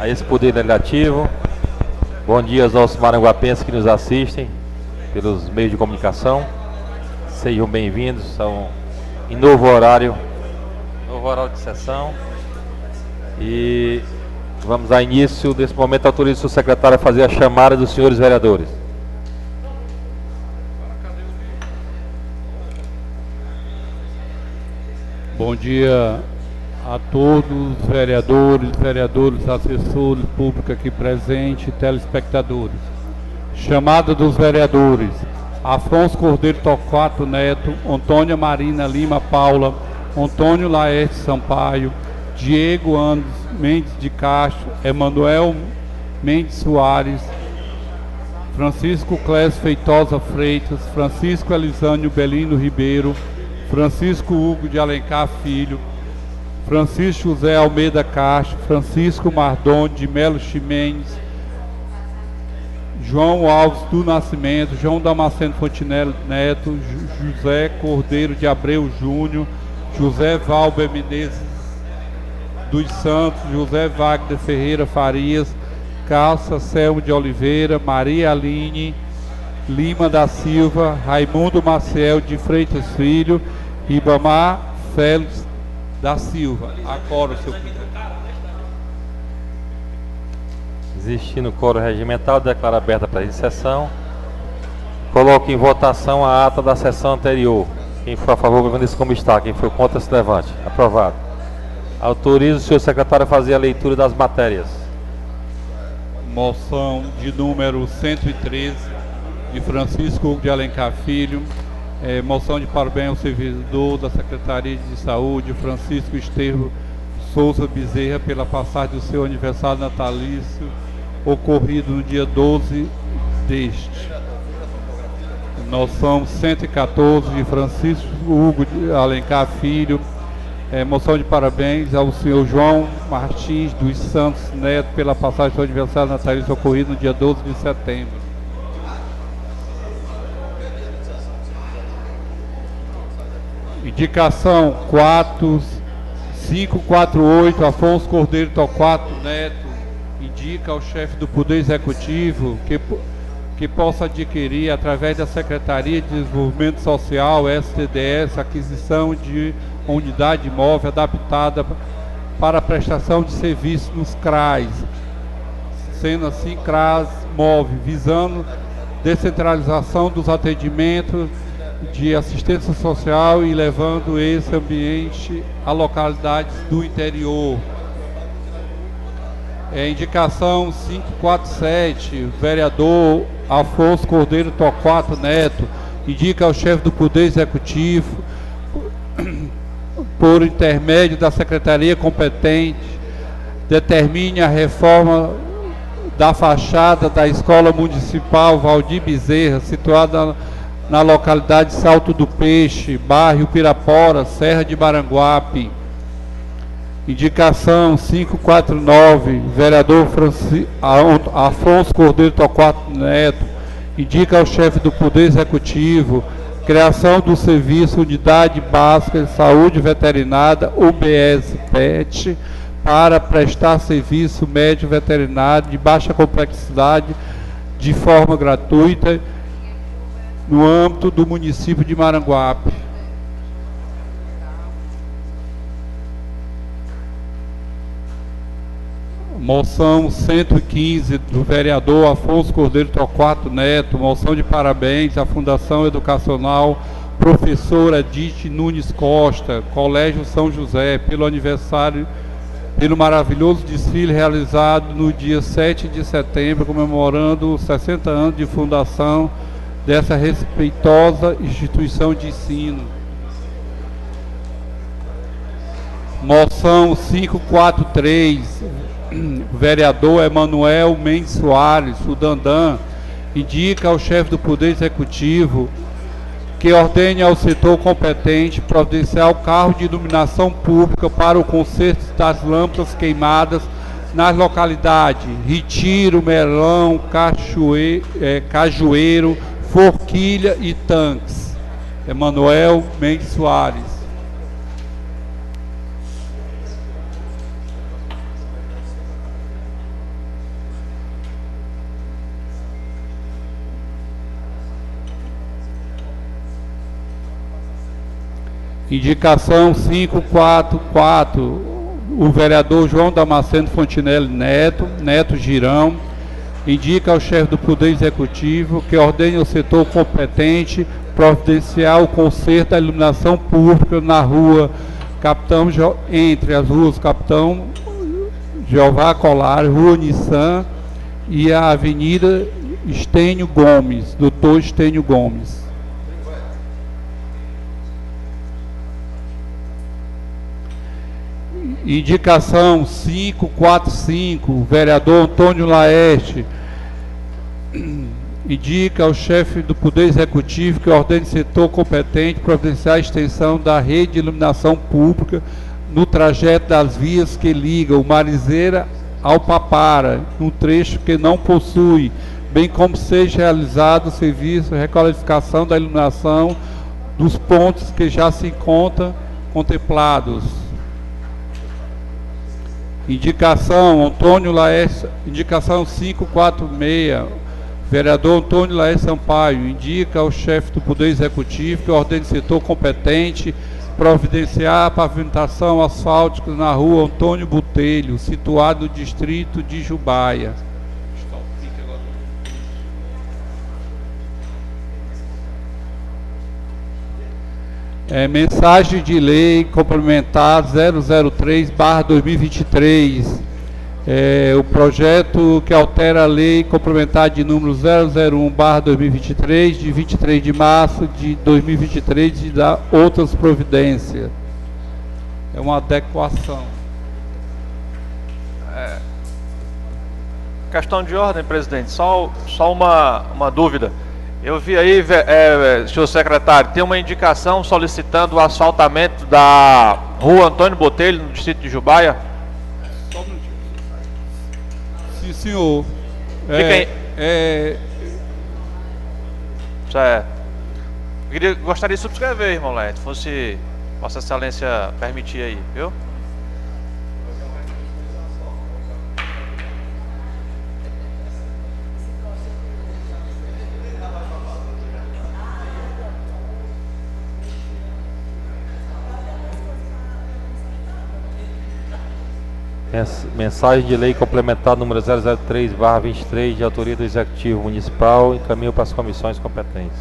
a esse Poder Legislativo. Bom dia aos nossos maranguapenses que nos assistem pelos meios de comunicação. Sejam bem-vindos em novo horário de sessão. E vamos dar início. Nesse momento, autorizo o secretário a fazer a chamada dos senhores vereadores. Bom dia a todos, vereadores, assessores públicos aqui presentes e telespectadores. Chamada dos vereadores: Afonso Cordeiro Torquato Neto, Antônia Marina Lima Paula, Antônio Laerte Sampaio, Diego Andes Mendes de Castro, Emanuel Mendes Soares, Francisco Clésio Feitosa Freitas, Francisco Elisânio Belino Ribeiro, Francisco Hugo de Alencar Filho, Francisco José Almeida Castro, Francisco Mardoni de Melo Ximenes, João Alves do Nascimento, João Damasceno Fontinelli Neto, José Cordeiro de Abreu Júnior, José Valber Menezes dos Santos, José Wagner Ferreira Farias, Calça Selmo de Oliveira, Maria Aline Lima da Silva, Raimundo Maciel de Freitas Filho, Ribamar Félix da Silva. Agora, seu presidente. Existindo quórum regimental, declaro aberta a presente sessão. Coloco em votação a ata da sessão anterior. Quem for a favor, permaneça como está. Quem for contra, se levante. Aprovado. Autorizo o senhor secretário a fazer a leitura das matérias. Moção de número 113, de Francisco Hugo de Alencar Filho. Moção de parabéns ao servidor da Secretaria de Saúde, Francisco Estevão Souza Bezerra, pela passagem do seu aniversário natalício, ocorrido no dia 12 deste. Moção 114, de Francisco Hugo de Alencar Filho. Moção de parabéns ao senhor João Martins dos Santos Neto, pela passagem do seu aniversário natalício, ocorrido no dia 12 de setembro. Indicação 4548, Afonso Cordeiro Torquato Neto, indica ao chefe do Poder Executivo que possa adquirir, através da Secretaria de Desenvolvimento Social, STDS, aquisição de uma unidade móvel adaptada para a prestação de serviços nos CRAs, sendo assim CRAs móvel, visando descentralização dos atendimentos de assistência social e levando esse ambiente a localidades do interior. Indicação 547, vereador Afonso Cordeiro Torquato Neto, indica ao chefe do Poder Executivo, por intermédio da secretaria competente, determine a reforma da fachada da Escola Municipal Valdir Bezerra, situada na localidade Salto do Peixe, bairro Pirapora, Serra de Maranguape. Indicação 549, vereador Afonso Cordeiro Torquato Neto, indica ao chefe do Poder Executivo criação do serviço Unidade Básica de Saúde Veterinária, UBS-PET, para prestar serviço médico veterinário de baixa complexidade de forma gratuita no âmbito do município de Maranguape. Moção 115, do vereador Afonso Cordeiro Torquato Neto, moção de parabéns à Fundação Educacional Professora Edith Nunes Costa, Colégio São José, pelo aniversário, pelo maravilhoso desfile realizado no dia 7 de setembro, comemorando os 60 anos de fundação dessa respeitosa instituição de ensino. Moção 543, vereador Emanuel Mendes Soares, o Dandan, indica ao chefe do Poder Executivo que ordene ao setor competente providenciar o carro de iluminação pública para o conserto das lâmpadas queimadas nas localidades Retiro, Melão, Cajueiro, Forquilha e Tanques. Emanuel Mendes Soares. Indicação 544, o vereador João Damasceno Fontinelli Neto Girão, indica ao chefe do Poder Executivo que ordene ao setor competente providenciar o conserto da iluminação pública na rua entre as ruas Capitão Jeová Colar, Rua Nissan e a Avenida Estênio Gomes, Doutor Estênio Gomes. Indicação 545, vereador Antônio Laerte, indica ao chefe do Poder Executivo que ordene setor competente providenciar a extensão da rede de iluminação pública no trajeto das vias que ligam Marizeira ao Papara, num trecho que não possui, bem como seja realizado o serviço de requalificação da iluminação dos pontos que já se encontram contemplados. Indicação Antônio Laerte, indicação 546, vereador Antônio Laerte Sampaio, indica ao chefe do Poder Executivo que ordene setor competente providenciar a pavimentação asfáltica na rua Antônio Botelho, situado no distrito de Jubaia. Mensagem de lei complementar 003/2023. O projeto que altera a lei complementar de número 001/2023, de 23 de março de 2023, e dá outras providências. É uma adequação. Questão de ordem, presidente. Só uma dúvida. Eu vi aí, senhor secretário, tem uma indicação solicitando o asfaltamento da rua Antônio Botelho, no distrito de Jubaia. Só um minutinho. Sim, senhor. Certo. Gostaria de subscrever, irmão Leite, fosse Vossa Excelência permitir aí, viu? Mensagem de lei complementar número 003/23, de autoria do Executivo Municipal, encaminho para as comissões competentes.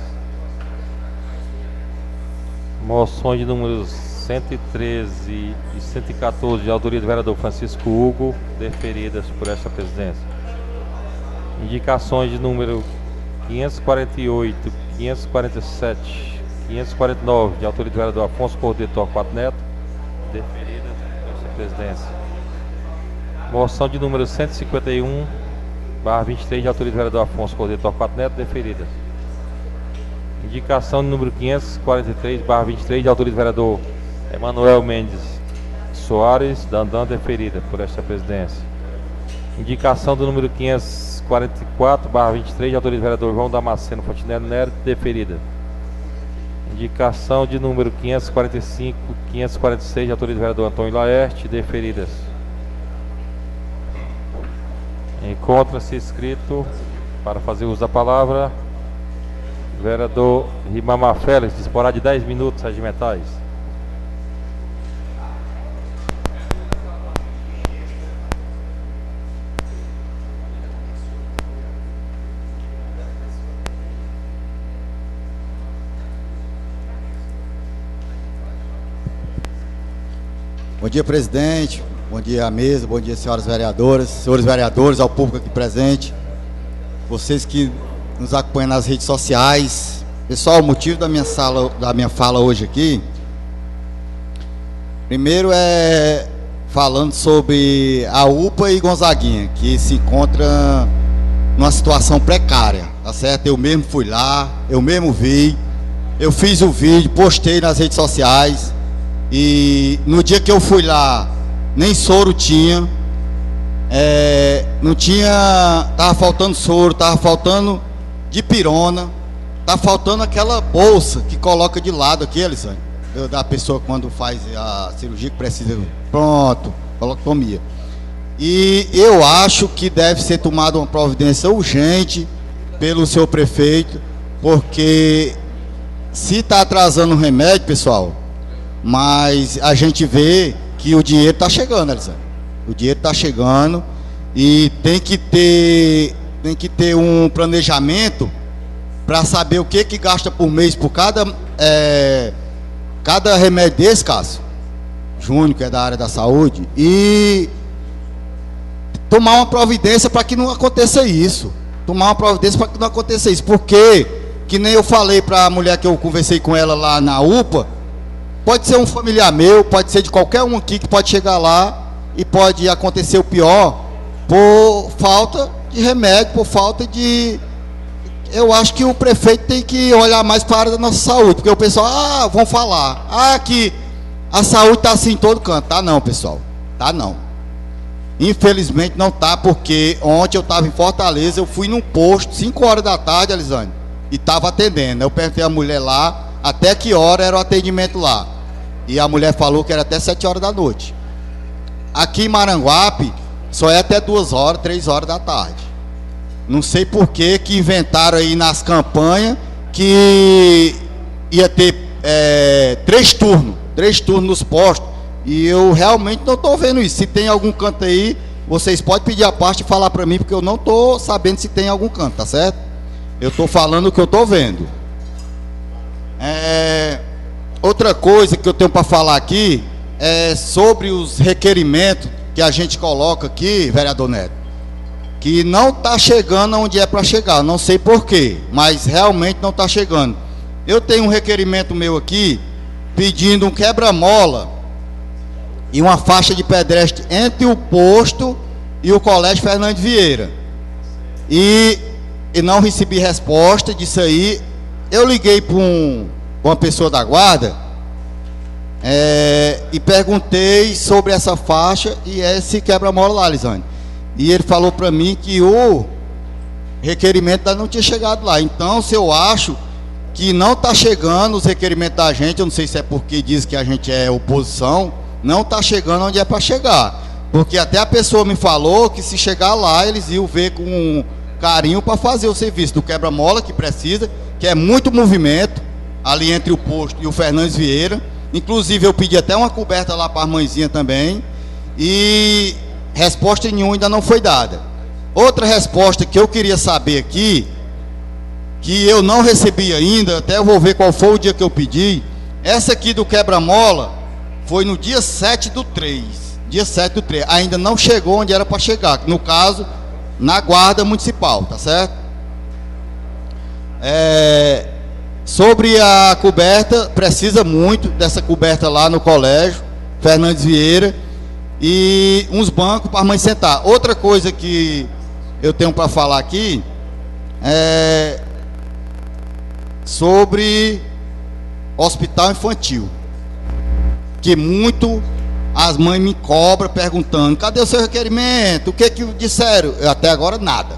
Moções de números 113 e 114, de autoria do vereador Francisco Hugo, deferidas por esta presidência. Indicações de número 548, 547, 549, de autoria do vereador Afonso Cordeiro Torquato Neto, deferidas por esta presidência. Moção de número 151/23, de autoria do vereador Afonso Cordeiro Torquato Neto, deferida. Indicação de número 543/23, de autoria do vereador Emanuel Mendes Soares Dandan, deferida por esta presidência. Indicação do número 544/23, de autoria do vereador João Damasceno Fontinelli Neto, deferida. Indicação de número 545, 546, de autoria do vereador Antônio Laerte, deferidas. Encontra-se inscrito para fazer uso da palavra vereador Rimamar Félix, disporá de 10 minutos regimentais. Bom dia, presidente. Bom dia à mesa, bom dia, senhoras vereadoras, senhores vereadores, ao público aqui presente, vocês que nos acompanham nas redes sociais. Pessoal, o motivo da minha fala hoje aqui, primeiro é falando sobre a UPA e Gonzaguinha, que se encontra numa situação precária, tá certo? Eu mesmo fui lá, eu mesmo vi, eu fiz o vídeo, postei nas redes sociais, e no dia que eu fui lá, nem soro tinha, não tinha, tava faltando soro, tava faltando dipirona, tá faltando aquela bolsa que coloca de lado aqui, Elisane, da pessoa quando faz a cirurgia que precisa, pronto, coloctomia. E eu acho que deve ser tomada uma providência urgente pelo seu prefeito, porque se está atrasando o remédio, pessoal, mas a gente vê que o dinheiro está chegando, Elisane. O dinheiro está chegando e tem que ter um planejamento para saber o que gasta por mês por cada remédio desse, Cássio Júnior, que é da área da saúde, e tomar uma providência para que não aconteça isso. Porque, que nem eu falei para a mulher que eu conversei com ela lá na UPA, pode ser um familiar meu, pode ser de qualquer um aqui que pode chegar lá e pode acontecer o pior por falta de remédio, por falta de... Eu acho que o prefeito tem que olhar mais para a área da nossa saúde, porque o pessoal, vão falar, que a saúde está assim em todo canto. Tá não, pessoal, tá não. Infelizmente não tá, porque ontem eu estava em Fortaleza, eu fui num posto, 5 horas da tarde, Elisane, e estava atendendo. Eu perguntei à mulher lá, até que hora era o atendimento lá. E a mulher falou que era até 7 horas da noite. Aqui em Maranguape, só é até 2 horas, 3 horas da tarde. Não sei por que inventaram aí nas campanhas que ia ter 3 turnos nos postos. E eu realmente não estou vendo isso. Se tem algum canto aí, vocês podem pedir a parte e falar para mim, porque eu não estou sabendo se tem algum canto, tá certo? Eu estou falando o que eu estou vendo. Outra coisa que eu tenho para falar aqui é sobre os requerimentos que a gente coloca aqui, vereador Neto, que não está chegando onde é para chegar. Não sei porquê, mas realmente não está chegando. Eu tenho um requerimento meu aqui pedindo um quebra-mola e uma faixa de pedestre entre o posto e o Colégio Fernandes Vieira. E não recebi resposta disso aí. Eu liguei para uma pessoa da guarda e perguntei sobre essa faixa e esse quebra-mola lá, Lisane. E ele falou para mim que o requerimento ainda não tinha chegado lá. Então, se eu acho que não está chegando os requerimentos da gente, eu não sei se é porque diz que a gente é oposição, não está chegando onde é para chegar. Porque até a pessoa me falou que se chegar lá, eles iam ver com carinho para fazer o serviço do quebra-mola que precisa, que é muito movimento ali entre o posto e o Fernandes Vieira. Inclusive eu pedi até uma coberta lá para a mãezinha também, e resposta nenhuma ainda não foi dada. Outra resposta que eu queria saber aqui, que eu não recebi ainda, até eu vou ver qual foi o dia que eu pedi. Essa aqui do quebra-mola foi no dia 7/3. Dia 7/3. Ainda não chegou onde era para chegar. No caso, na guarda municipal, tá certo? Sobre a coberta, precisa muito dessa coberta lá no colégio Fernandes Vieira. E uns bancos para a mãe sentar. Outra coisa que eu tenho para falar aqui é sobre hospital infantil, que muito as mães me cobram perguntando: cadê o seu requerimento? O que disseram? Até agora nada.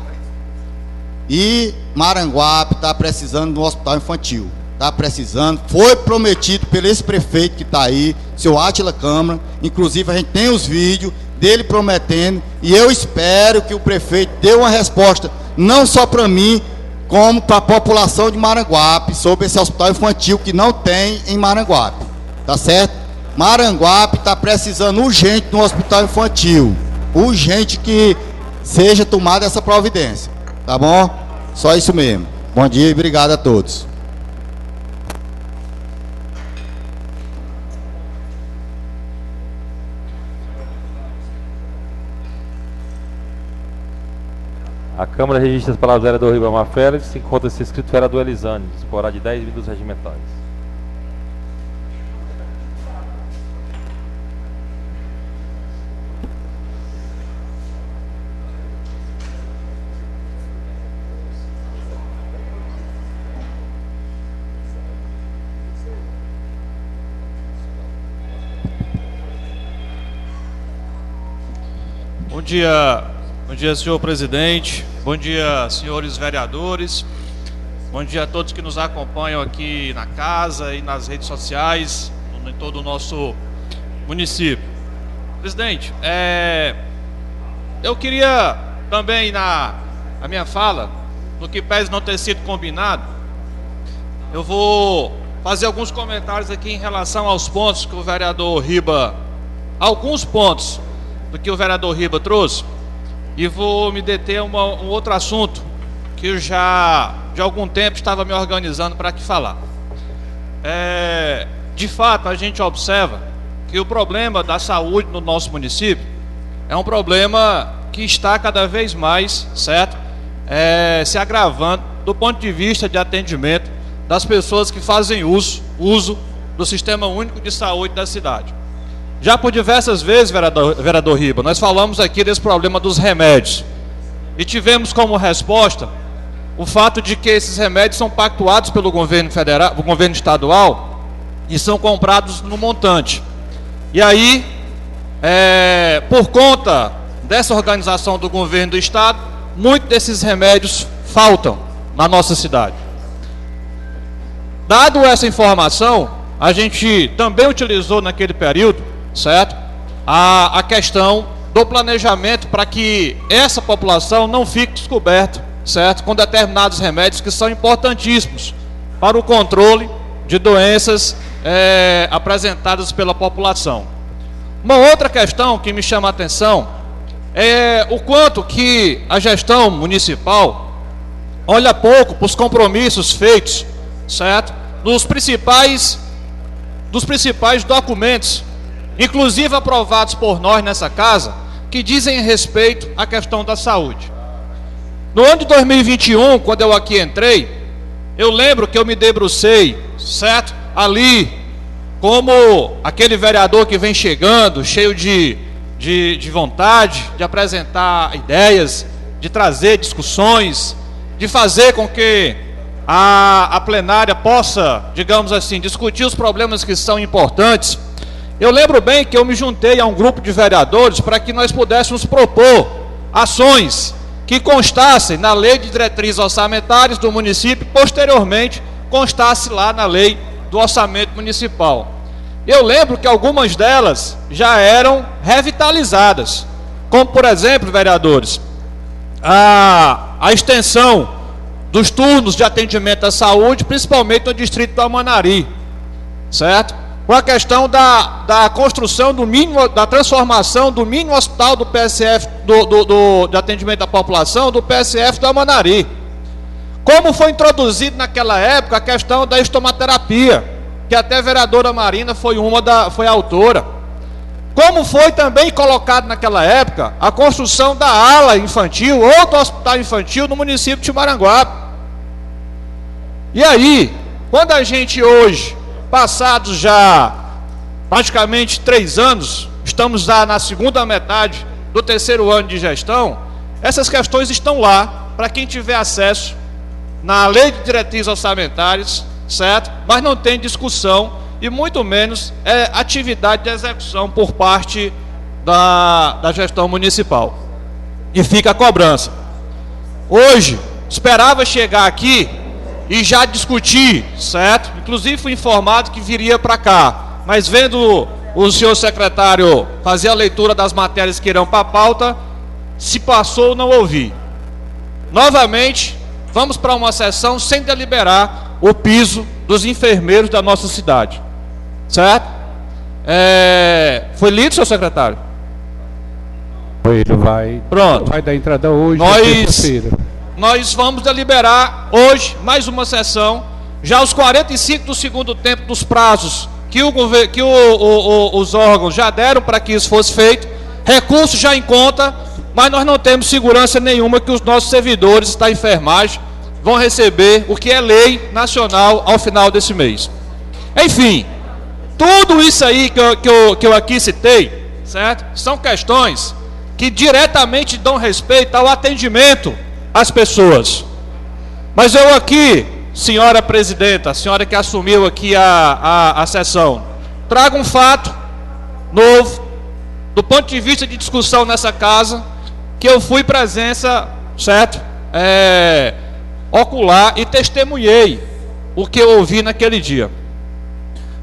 E Maranguape está precisando do hospital infantil. Está precisando. Foi prometido pelo esse prefeito que está aí, seu Átila Câmara. Inclusive a gente tem os vídeos dele prometendo. E eu espero que o prefeito dê uma resposta, não só para mim, como para a população de Maranguape, sobre esse hospital infantil que não tem em Maranguape. Tá certo? Maranguape está precisando urgente de um hospital infantil. Urgente que seja tomada essa providência. Tá bom? Só isso mesmo. Bom dia e obrigado a todos. A Câmara registra as palavras do vereador Ribamar Félix. Encontra-se inscrito o vereador Elisane, disporá de 10 minutos regimentais. Bom dia, senhor presidente. Bom dia, senhores vereadores. Bom dia a todos que nos acompanham aqui na casa e nas redes sociais, em todo o nosso município. Presidente, eu queria também, na minha fala, no que pese não ter sido combinado, eu vou fazer alguns comentários aqui em relação aos pontos que o vereador Riba, alguns pontos do que o vereador Riba trouxe, e vou me deter a um outro assunto que eu já de algum tempo estava me organizando para aqui falar. De fato, a gente observa que o problema da saúde no nosso município é um problema que está cada vez mais, certo? Se agravando do ponto de vista de atendimento das pessoas que fazem uso do Sistema Único de Saúde da cidade. Já por diversas vezes, vereador Riba, nós falamos aqui desse problema dos remédios e tivemos como resposta o fato de que esses remédios são pactuados pelo governo federal, o governo estadual, e são comprados no montante. E aí, por conta dessa organização do governo do estado, muitos desses remédios faltam na nossa cidade. Dado essa informação, a gente também utilizou naquele período, certo, a questão do planejamento para que essa população não fique descoberta, certo, com determinados remédios que são importantíssimos para o controle de doenças apresentadas pela população. Uma outra questão que me chama a atenção é o quanto que a gestão municipal olha pouco para os compromissos feitos, certo, dos principais documentos, inclusive aprovados por nós nessa casa, que dizem respeito à questão da saúde. No ano de 2021, quando eu aqui entrei, eu lembro que eu me debrucei, certo, ali, como aquele vereador que vem chegando, cheio de vontade de apresentar ideias, de trazer discussões, de fazer com que a plenária possa, digamos assim, discutir os problemas que são importantes. Eu lembro bem que eu me juntei a um grupo de vereadores para que nós pudéssemos propor ações que constassem na lei de diretrizes orçamentárias do município, posteriormente constasse lá na lei do orçamento municipal. Eu lembro que algumas delas já eram revitalizadas, como por exemplo, vereadores, a extensão dos turnos de atendimento à saúde, principalmente no distrito do Amanari, certo? Com a questão da construção do mínimo, da transformação do mínimo hospital do PSF, de atendimento à população, do PSF do Amanari. Como foi introduzido naquela época a questão da estomaterapia, que até a vereadora Marina foi a autora. Como foi também colocado naquela época a construção da ala infantil, ou do hospital infantil no município de Maranguape. E aí, quando a gente hoje, passados já praticamente 3 anos, estamos já na segunda metade do 3º ano de gestão, essas questões estão lá, para quem tiver acesso na lei de diretrizes orçamentárias, certo? Mas não tem discussão e muito menos atividade de execução por parte da gestão municipal. E fica a cobrança. Hoje, esperava chegar aqui e já discutir, certo? Inclusive fui informado que viria para cá, mas vendo o senhor secretário fazer a leitura das matérias que irão para a pauta, se passou, não ouvi. Novamente, vamos para uma sessão sem deliberar o piso dos enfermeiros da nossa cidade, certo? Foi lido, senhor secretário? Ele vai, pronto, vai dar entrada hoje, nós vamos deliberar hoje mais uma sessão, já os 45 do segundo tempo dos prazos que os órgãos já deram para que isso fosse feito, recursos já em conta, mas nós não temos segurança nenhuma que os nossos servidores da enfermagem vão receber o que é lei nacional ao final desse mês. Enfim, tudo isso aí que eu aqui citei, certo? São questões que diretamente dão respeito ao atendimento às pessoas. Mas eu aqui, senhora presidenta, a senhora que assumiu aqui a sessão, trago um fato novo, do ponto de vista de discussão nessa casa, que eu fui presença, certo? Ocular e testemunhei o que eu ouvi naquele dia.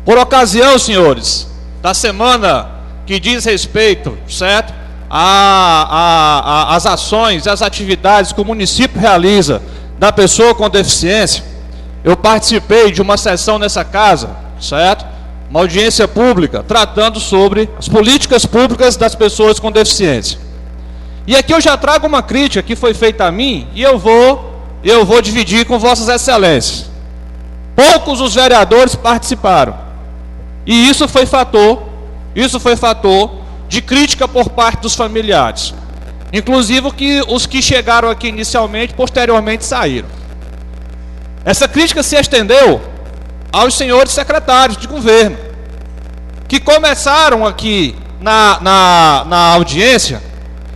Por ocasião, senhores, da semana que diz respeito, certo, às ações, às atividades que o município realiza da pessoa com deficiência, eu participei de uma sessão nessa casa, certo? Uma audiência pública tratando sobre as políticas públicas das pessoas com deficiência. E aqui eu já trago uma crítica que foi feita a mim e eu vou dividir com vossas excelências. Poucos os vereadores participaram. E isso foi fator de crítica por parte dos familiares. Inclusive que os que chegaram aqui inicialmente, posteriormente saíram. Essa crítica se estendeu aos senhores secretários de governo, que começaram aqui na audiência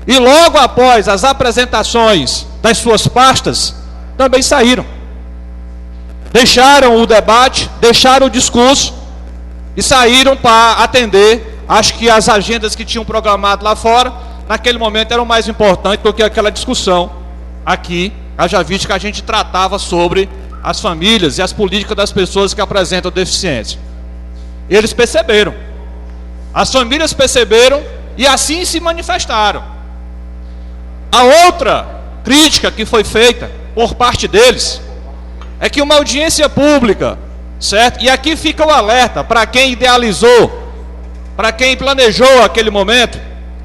e logo após as apresentações das suas pastas, também saíram. Deixaram o debate, deixaram o discurso e saíram para atender, acho que as agendas que tinham programado lá fora, naquele momento eram mais importantes do que aquela discussão aqui, haja visto que a gente tratava sobre as famílias e as políticas das pessoas que apresentam deficiência. Eles perceberam, as famílias perceberam e assim se manifestaram. A outra crítica que foi feita por parte deles é que uma audiência pública, certo? E aqui fica o alerta para quem idealizou, para quem planejou aquele momento,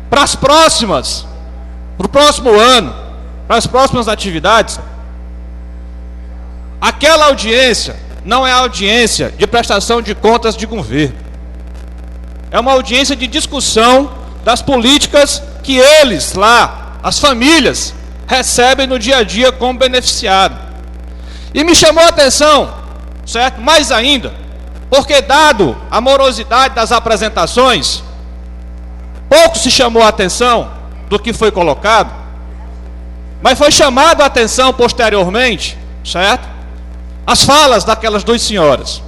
para o próximo ano, para as próximas atividades. Aquela audiência não é audiência de prestação de contas de governo. É uma audiência de discussão das políticas que eles lá, as famílias, recebem no dia a dia como beneficiado. E me chamou a atenção, certo? Mais ainda, porque dado a morosidade das apresentações, pouco se chamou a atenção do que foi colocado, mas foi chamado a atenção posteriormente, certo? As falas daquelas duas senhoras,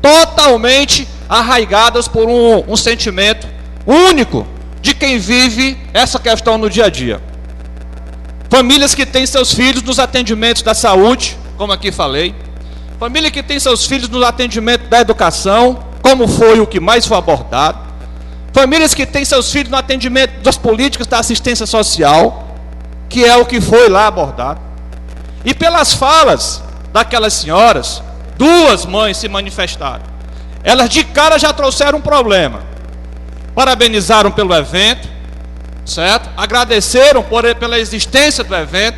totalmente arraigadas por um sentimento único de quem vive essa questão no dia a dia. Famílias que têm seus filhos nos atendimentos da saúde, como aqui falei. Família que tem seus filhos no atendimento da educação, como foi o que mais foi abordado. Famílias que têm seus filhos no atendimento das políticas da assistência social, que é o que foi lá abordado. E pelas falas daquelas senhoras, duas mães se manifestaram. Elas de cara já trouxeram um problema. Parabenizaram pelo evento, certo? Agradeceram pela existência do evento,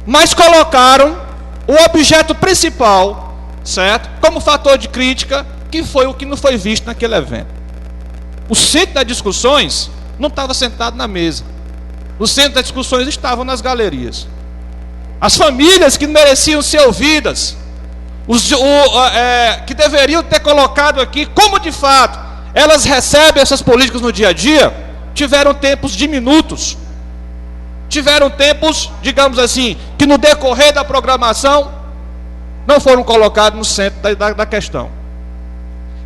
mas colocaram o objeto principal, certo? Como fator de crítica, que foi o que não foi visto naquele evento. O centro das discussões não estava sentado na mesa. O centro das discussões estavam nas galerias. As famílias que mereciam ser ouvidas, que deveriam ter colocado aqui como de fato elas recebem essas políticas no dia a dia, tiveram tempos diminutos. Tiveram tempos, digamos assim, que no decorrer da programação não foram colocados no centro da questão.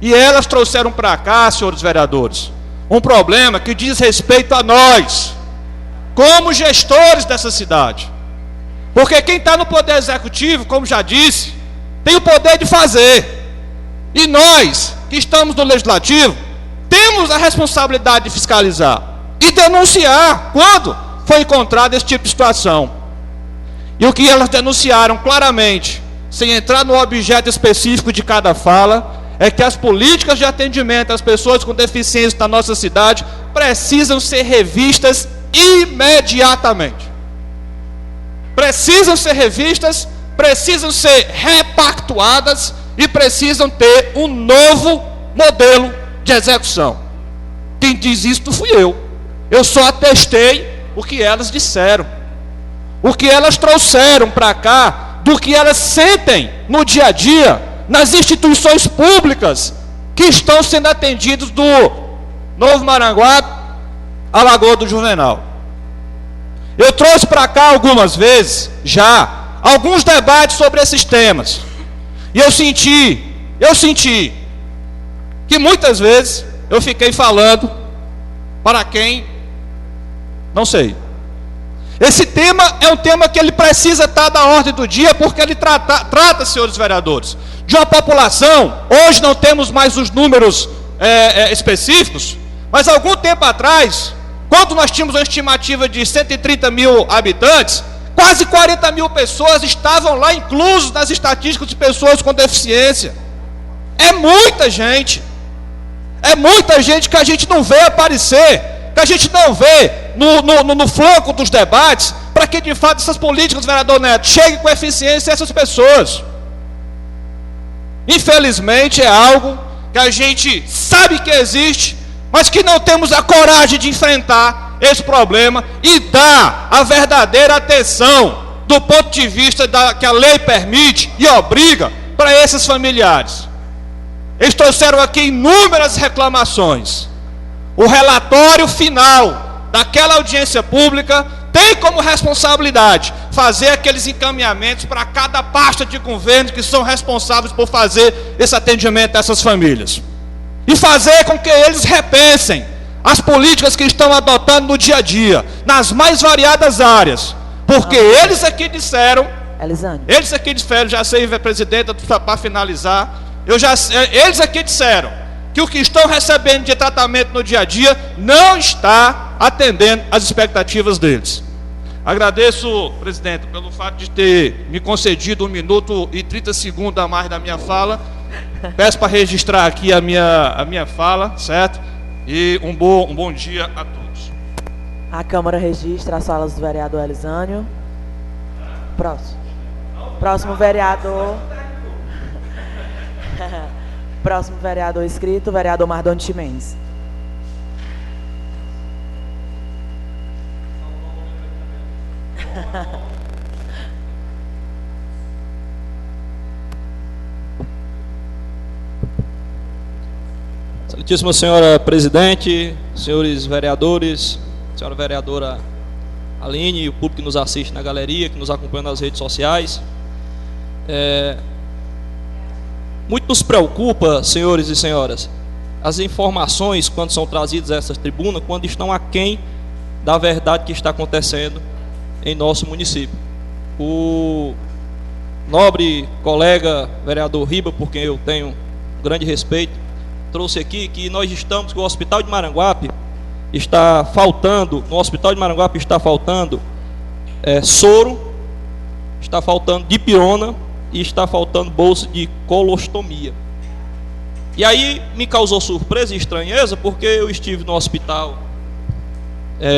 E elas trouxeram para cá, senhores vereadores, um problema que diz respeito a nós, como gestores dessa cidade. Porque quem está no poder executivo, como já disse, tem o poder de fazer. E nós, que estamos no legislativo, temos a responsabilidade de fiscalizar e denunciar quando foi encontrado esse tipo de situação. E o que elas denunciaram claramente, sem entrar no objeto específico de cada fala, é que as políticas de atendimento às pessoas com deficiência na nossa cidade precisam ser revistas imediatamente. Precisam ser revistas, precisam ser repactuadas e precisam ter um novo modelo de execução. Quem diz isso não fui eu. Eu só atestei o que elas disseram, o que elas trouxeram para cá, do que elas sentem no dia a dia, nas instituições públicas que estão sendo atendidos do Novo Maranguape à Lagoa do Juvenal. Eu trouxe para cá algumas vezes, já, alguns debates sobre esses temas, e eu senti que muitas vezes eu fiquei falando para quem não sei. Esse tema é um tema que ele precisa estar na ordem do dia, porque ele trata, senhores vereadores, de uma população. Hoje não temos mais os números específicos, mas algum tempo atrás, quando nós tínhamos uma estimativa de 130 mil habitantes, quase 40 mil pessoas estavam lá inclusos nas estatísticas de pessoas com deficiência. É muita gente. É muita gente que a gente não vê aparecer, que a gente não vê no flanco dos debates, para que de fato essas políticas, vereador Neto, cheguem com eficiência a essas pessoas. Infelizmente é algo que a gente sabe que existe, mas que não temos a coragem de enfrentar esse problema e dar a verdadeira atenção do ponto de vista que a lei permite e obriga para esses familiares. Eles trouxeram aqui inúmeras reclamações. O relatório final daquela audiência pública tem como responsabilidade fazer aqueles encaminhamentos para cada pasta de governo que são responsáveis por fazer esse atendimento a essas famílias. E fazer com que eles repensem as políticas que estão adotando no dia a dia, nas mais variadas áreas. Porque eles aqui disseram, já sei, presidenta, para finalizar, eles aqui disseram que o que estão recebendo de tratamento no dia a dia não está atendendo às expectativas deles. Agradeço, presidente, pelo fato de ter me concedido 1 minuto e 30 segundos a mais da minha fala. Peço para registrar aqui a minha fala, certo? E um bom dia a todos. A Câmara registra as falas do vereador Elisânio. Próximo vereador. Próximo vereador inscrito, vereador Mardoni Chimenez. Excelentíssima senhora presidente, senhores vereadores, senhora vereadora Aline e o público que nos assiste na galeria, que nos acompanha nas redes sociais. Muito nos preocupa, senhores e senhoras, as informações quando são trazidas a essa tribuna, quando estão aquém da verdade que está acontecendo em nosso município. O nobre colega vereador Riba, por quem eu tenho um grande respeito, trouxe aqui que nós estamos com o Hospital de Maranguape, no Hospital de Maranguape está faltando soro, está faltando dipirona e está faltando bolsa de colostomia. E aí me causou surpresa e estranheza, porque eu estive no hospital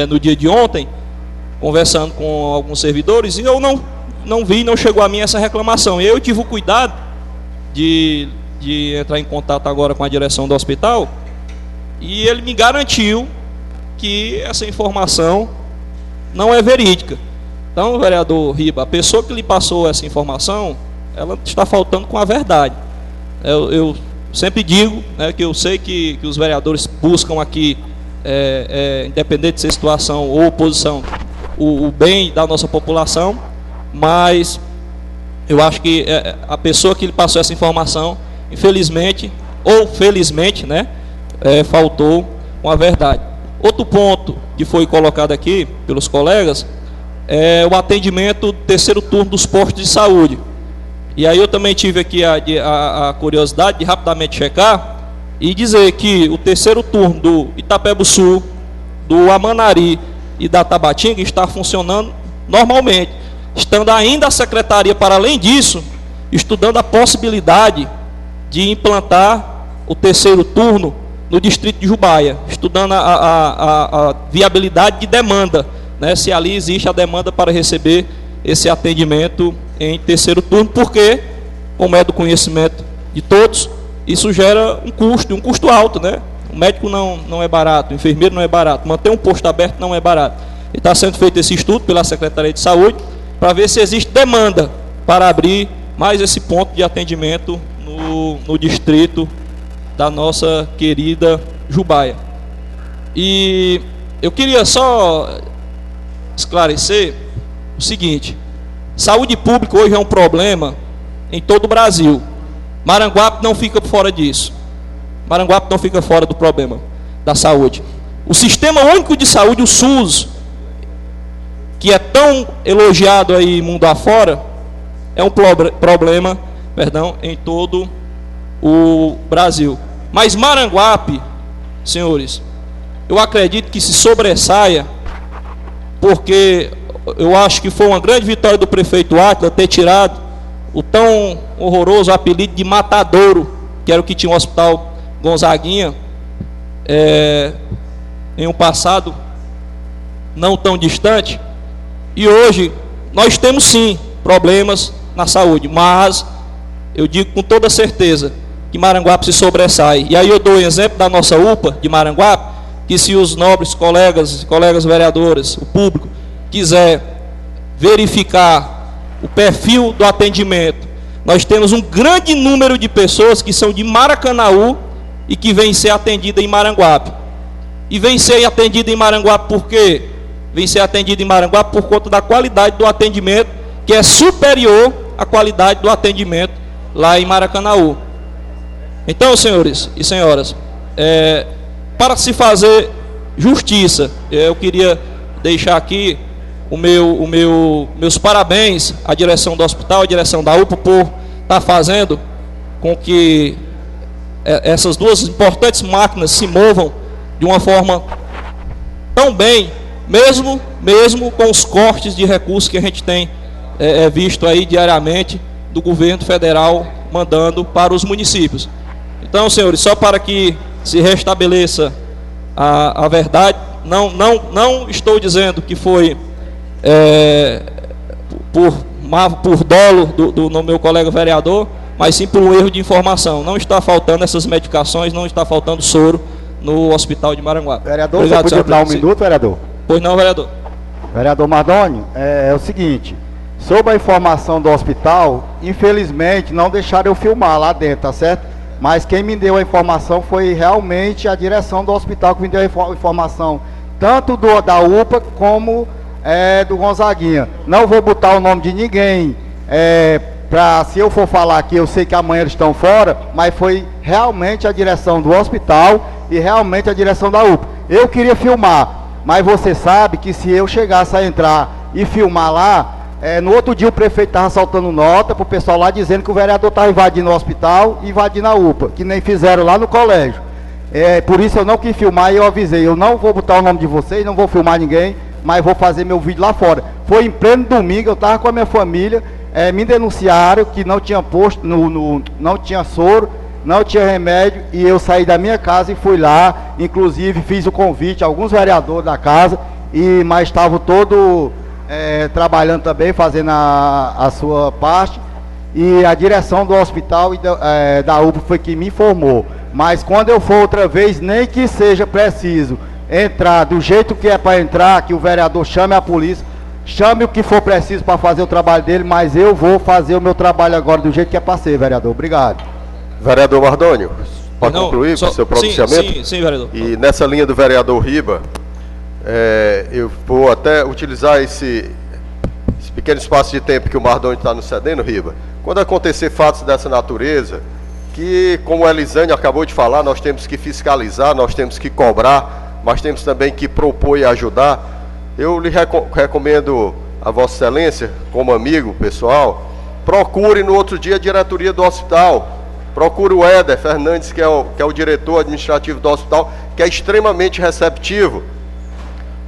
no dia de ontem, conversando com alguns servidores, e eu não chegou a mim essa reclamação. E eu tive o cuidado de entrar em contato agora com a direção do hospital, e ele me garantiu que essa informação não é verídica. Então, vereador Riba, a pessoa que lhe passou essa informação, ela está faltando com a verdade. Eu sempre digo, que eu sei que os vereadores buscam aqui, independente de ser situação ou oposição, o bem da nossa população, mas eu acho que a pessoa que lhe passou essa informação, infelizmente ou felizmente, faltou com a verdade. Outro ponto que foi colocado aqui pelos colegas é o atendimento do terceiro turno dos postos de saúde. E aí eu também tive aqui a curiosidade de rapidamente checar e dizer que o terceiro turno do Itapebo-Sul, do Amanari e da Tabatinga está funcionando normalmente, estando ainda a secretaria, para além disso, estudando a possibilidade de implantar o terceiro turno no distrito de Jubaia, estudando a viabilidade de demanda, se ali existe a demanda para receber esse atendimento em terceiro turno, porque, como é do conhecimento de todos, isso gera um custo alto, O médico não é barato, o enfermeiro não é barato, manter um posto aberto não é barato. E está sendo feito esse estudo pela Secretaria de Saúde para ver se existe demanda para abrir mais esse ponto de atendimento no distrito da nossa querida Jubaia. E eu queria só esclarecer o seguinte: saúde pública hoje é um problema em todo o Brasil. Maranguape não fica fora disso. Maranguape não fica fora do problema da saúde. O Sistema Único de Saúde, o SUS, que é tão elogiado aí mundo afora, é um problema, em todo o Brasil. Mas Maranguape, senhores, eu acredito que se sobressaia, porque eu acho que foi uma grande vitória do prefeito Átila ter tirado o tão horroroso apelido de Matadouro, que era o que tinha o Hospital Gonzaguinha, em um passado não tão distante. E hoje nós temos sim problemas na saúde, mas eu digo com toda certeza que Maranguape se sobressai. E aí eu dou o exemplo da nossa UPA de Maranguape, que se os nobres colegas vereadores, o público, quiser verificar o perfil do atendimento, nós temos um grande número de pessoas que são de Maracanaú e que vêm ser atendidas em Maranguape. E vêm ser atendidas em Maranguape por quê? Vêm ser atendidas em Maranguape por conta da qualidade do atendimento, que é superior à qualidade do atendimento lá em Maracanaú. Então, senhores e senhoras, para se fazer justiça, eu queria deixar aqui meus parabéns à direção do hospital, à direção da UPA, por estar fazendo com que essas duas importantes máquinas se movam de uma forma tão bem, mesmo com os cortes de recursos que a gente tem visto aí diariamente do governo federal mandando para os municípios. Então, senhores, só para que se restabeleça a verdade, não estou dizendo que foi por dolo do meu colega vereador, mas sim por um erro de informação. Não está faltando essas medicações, não está faltando soro no hospital de Maranguape. Vereador, obrigado, você podia dar um minuto, vereador? Pois não, vereador. Vereador Mardônio, é o seguinte, sobre a informação do hospital, infelizmente não deixaram eu filmar lá dentro, tá certo? Mas quem me deu a informação foi realmente a direção do hospital que me deu a informação, tanto da UPA como do Gonzaguinha. Não vou botar o nome de ninguém, se eu for falar aqui, eu sei que amanhã eles estão fora, mas foi realmente a direção do hospital e realmente a direção da UPA. Eu queria filmar, mas você sabe que se eu chegasse a entrar e filmar lá, no outro dia o prefeito estava soltando nota para o pessoal lá dizendo que o vereador estava invadindo o hospital e invadindo a UPA, que nem fizeram lá no colégio. Por isso eu não quis filmar e eu avisei, eu não vou botar o nome de vocês, não vou filmar ninguém, mas vou fazer meu vídeo lá fora. Foi em pleno domingo, eu estava com a minha família, me denunciaram que não tinha posto, não tinha soro, não tinha remédio, e eu saí da minha casa e fui lá, inclusive fiz o convite a alguns vereadores da casa, mas estavam todos trabalhando também, fazendo a sua parte, e a direção do hospital e da UPA foi que me informou. Mas quando eu for outra vez, nem que seja preciso entrar do jeito que é para entrar, que o vereador chame a polícia, chame o que for preciso para fazer o trabalho dele, mas eu vou fazer o meu trabalho agora do jeito que é para ser, vereador. Obrigado. Vereador Mardônio, pode concluir com o seu pronunciamento? Sim, vereador. E nessa linha do vereador Riba, eu vou até utilizar esse pequeno espaço de tempo que o Mardônio está nos cedendo, Riba. Quando acontecer fatos dessa natureza, que, como a Elisane acabou de falar, nós temos que fiscalizar, nós temos que cobrar, mas temos também que propor e ajudar. Eu lhe recomendo a Vossa Excelência, como amigo pessoal, procure no outro dia a diretoria do hospital, procure o Éder Fernandes, que é o diretor administrativo do hospital, que é extremamente receptivo.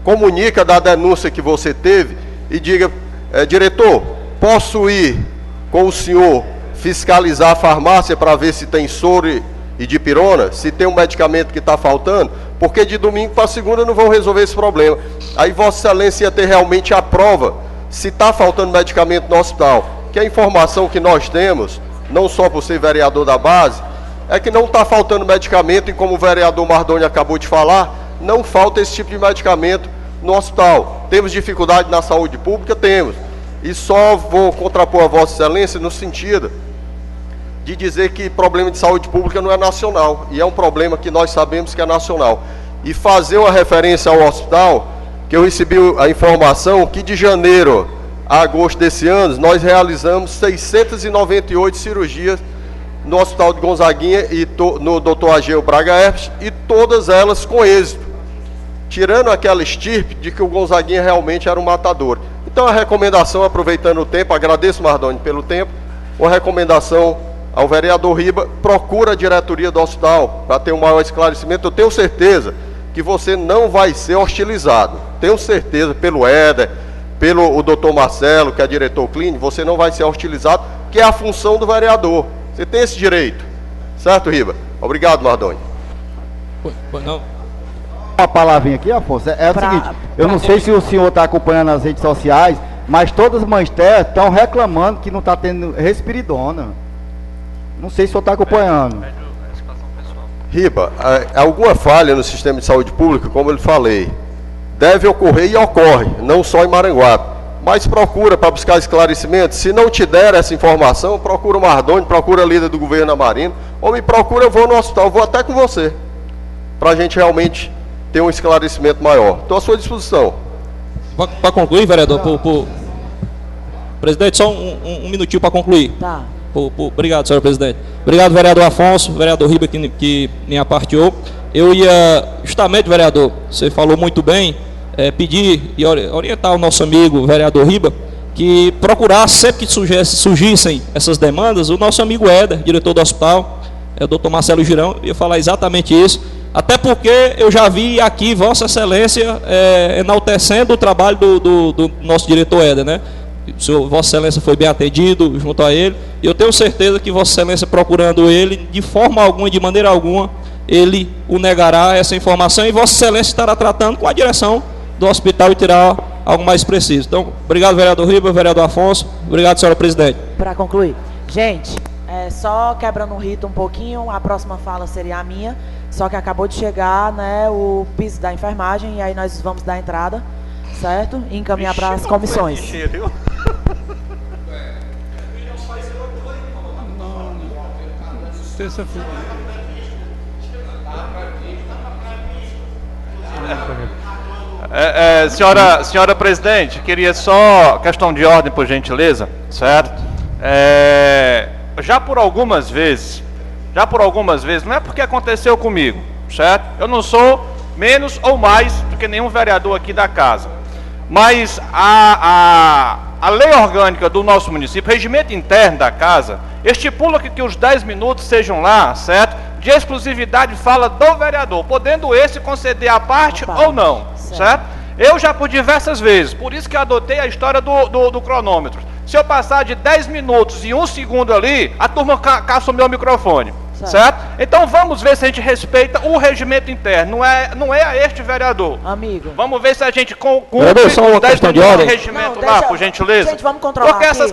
Comunica da denúncia que você teve e diga, diretor, posso ir com o senhor fiscalizar a farmácia para ver se tem soro e dipirona, se tem um medicamento que está faltando, porque de domingo para segunda não vão resolver esse problema. Aí Vossa Excelência ia ter realmente a prova se está faltando medicamento no hospital, que a informação que nós temos, não só por ser vereador da base, é que não está faltando medicamento, e como o vereador Mardônio acabou de falar, não falta esse tipo de medicamento no hospital. Temos dificuldade na saúde pública? Temos. E só vou contrapor a Vossa Excelência no sentido de dizer que problema de saúde pública não é nacional, e é um problema que nós sabemos que é nacional. E fazer uma referência ao hospital, que eu recebi a informação que de janeiro a agosto desse ano, nós realizamos 698 cirurgias no Hospital de Gonzaguinha e no Dr. Ageu Braga Herpes, e todas elas com êxito, tirando aquela estirpe de que o Gonzaguinha realmente era um matador. Então a recomendação, aproveitando o tempo, agradeço, Mardônio, pelo tempo, uma recomendação ao vereador Riba, procura a diretoria do hospital para ter um maior esclarecimento. Eu tenho certeza que você não vai ser hostilizado, tenho certeza, pelo Éder, pelo o doutor Marcelo, que é diretor clínico, você não vai ser hostilizado, que é a função do vereador. Você tem esse direito. Certo, Riba? Obrigado, Mardoni. Não. Uma palavrinha aqui, Afonso. É o seguinte, eu não sei se o senhor está acompanhando as redes sociais, mas todas as mães terra estão reclamando que não está tendo respiridona. Não sei se o senhor está acompanhando. Riba, alguma falha no sistema de saúde pública, como eu falei, deve ocorrer e ocorre, não só em Maranguape. Mas procura para buscar esclarecimento. Se não te der essa informação, procura o Mardoni, procura a líder do governo Amarino, ou me procura, eu vou no hospital, vou até com você, para a gente realmente ter um esclarecimento maior. Estou à sua disposição. Para concluir, vereador, presidente, só um minutinho para concluir. Tá. Obrigado, senhor presidente. Obrigado, vereador Afonso, vereador Riba, que me aparteou. Eu ia, justamente, vereador, você falou muito bem, pedir e orientar o nosso amigo, vereador Riba, que procurasse, sempre que surgissem essas demandas, o nosso amigo Éder, diretor do hospital, o doutor Marcelo Girão, ia falar exatamente isso, até porque eu já vi aqui Vossa Excelência enaltecendo o trabalho do nosso diretor Éder, né? Vossa Excelência foi bem atendido junto a ele, e eu tenho certeza que Vossa Excelência, procurando ele, de forma alguma, de maneira alguma, ele o negará essa informação, e Vossa Excelência estará tratando com a direção do hospital e tirar algo mais preciso. Então, obrigado, vereador Riba, vereador Afonso, obrigado, senhora presidente. Para concluir, gente, só quebrando o rito um pouquinho, a próxima fala seria a minha, só que acabou de chegar, né, o piso da enfermagem, e aí nós vamos dar entrada, certo? E encaminhar para as comissões. Terça-feira. Senhora presidente, queria só questão de ordem, por gentileza, certo? Já por algumas vezes, não é porque aconteceu comigo, certo? Eu não sou menos ou mais do que nenhum vereador aqui da casa, mas a lei orgânica do nosso município, o regimento interno da casa, estipula que os 10 minutos sejam lá, certo? De exclusividade fala do vereador, podendo esse conceder a parte ou não, certo? Eu já por diversas vezes, por isso que eu adotei a história do cronômetro. Se eu passar de 10 minutos e 1 segundo ali, a turma caça o meu microfone, certo? Então vamos ver se a gente respeita o regimento interno, não é a este vereador. Amigo. Vamos ver se a gente cumpre o 10 minutos do regimento lá, por gentileza. Gente, vamos controlar. Porque essas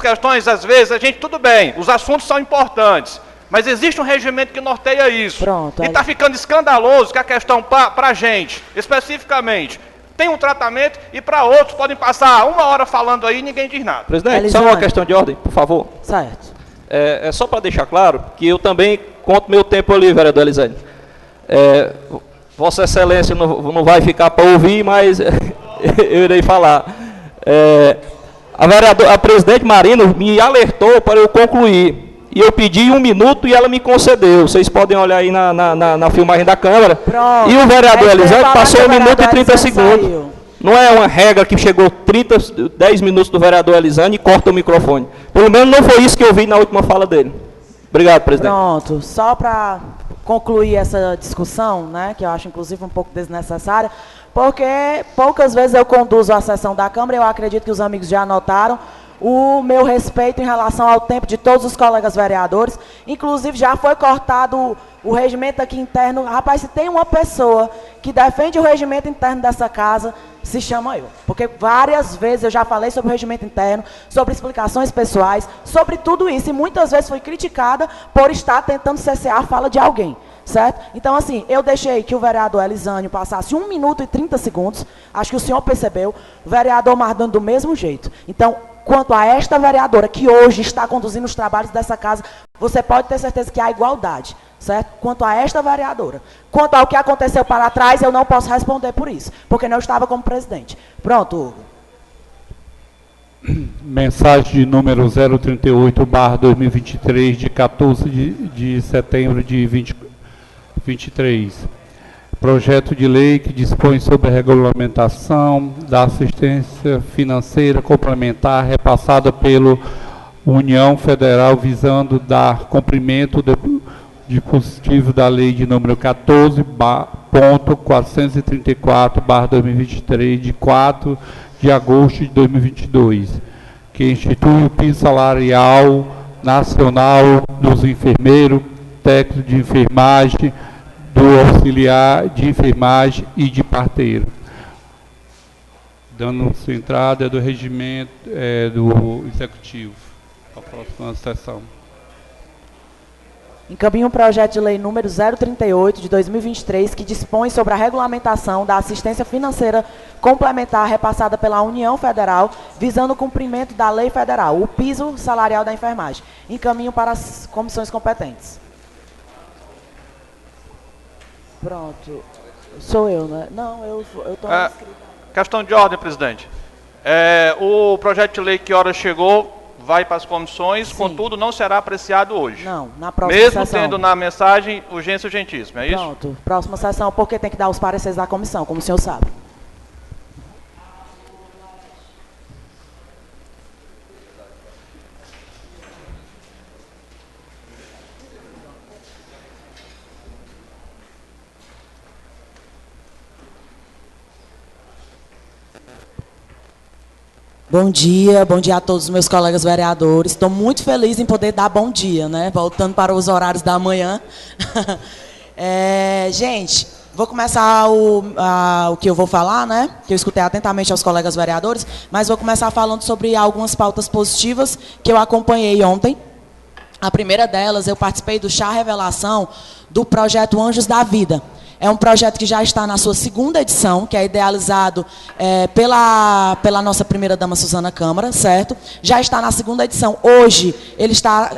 questões, às vezes, a gente, tudo bem, os assuntos são importantes, mas existe um regimento que norteia isso. Pronto, e está ficando escandaloso que a questão para a gente, especificamente, tem um tratamento e para outros podem passar 1 hora falando aí e ninguém diz nada. Presidente, só uma questão de ordem, por favor. Certo. É só para deixar claro que eu também conto meu tempo ali, vereador Elisane. Vossa Excelência não vai ficar para ouvir, mas eu irei falar. A presidente Marino me alertou para eu concluir. E eu pedi 1 minuto e ela me concedeu. Vocês podem olhar aí na filmagem da Câmara. Pronto. E o vereador Elisane passou 1 minuto e 30 segundos. Não é uma regra que chegou 10 minutos do vereador Elisane e corta o microfone. Pelo menos não foi isso que eu vi na última fala dele. Obrigado, presidente. Pronto. Só para concluir essa discussão, né, que eu acho inclusive um pouco desnecessária, porque poucas vezes eu conduzo a sessão da Câmara, eu acredito que os amigos já anotaram, o meu respeito em relação ao tempo de todos os colegas vereadores, inclusive já foi cortado o regimento aqui interno. Rapaz, se tem uma pessoa que defende o regimento interno dessa casa, se chama eu. Porque várias vezes eu já falei sobre o regimento interno, sobre explicações pessoais, sobre tudo isso, e muitas vezes fui criticada por estar tentando cessear a fala de alguém. Certo? Então, assim, eu deixei que o vereador Elisânio passasse 1 minuto e 30 segundos, acho que o senhor percebeu, o vereador Mardoni do mesmo jeito. Então, quanto a esta vereadora que hoje está conduzindo os trabalhos dessa casa, você pode ter certeza que há igualdade, certo? Quanto a esta vereadora. Quanto ao que aconteceu para trás, eu não posso responder por isso, porque não estava como presidente. Pronto, Hugo. Mensagem de número 038/2023, de 14 de setembro de 2023. Projeto de lei que dispõe sobre a regulamentação da assistência financeira complementar repassada pela União Federal visando dar cumprimento do dispositivo da lei de número 14.434/2023, de 4 de de agosto de 2022, que institui o piso salarial nacional dos enfermeiros, técnicos de enfermagem, do auxiliar de enfermagem e de parteiro. Dando sua entrada do regimento do executivo. A próxima sessão. Encaminho um projeto de lei número 038 de 2023, que dispõe sobre a regulamentação da assistência financeira complementar repassada pela União Federal, visando o cumprimento da lei federal, o piso salarial da enfermagem. Encaminho para as comissões competentes. Pronto. Sou eu, né? Não, eu estou inscrita. Questão de ordem, presidente. O projeto de lei que hora chegou vai para as comissões, sim, contudo não será apreciado hoje. Não, na próxima mesmo sessão. Tendo na mensagem urgência urgentíssima, é isso? Pronto, próxima sessão, porque tem que dar os pareceres da comissão, como o senhor sabe. Bom dia a todos os meus colegas vereadores. Estou muito feliz em poder dar bom dia, né? Voltando para os horários da manhã. Gente, vou começar o que eu vou falar, né? Que eu escutei atentamente aos colegas vereadores, mas vou começar falando sobre algumas pautas positivas que eu acompanhei ontem. A primeira delas, eu participei do chá revelação do projeto Anjos da Vida. É um projeto que já está na sua segunda edição, que é idealizado pela nossa primeira-dama Suzana Câmara, certo? Já está na segunda edição. Hoje, ele está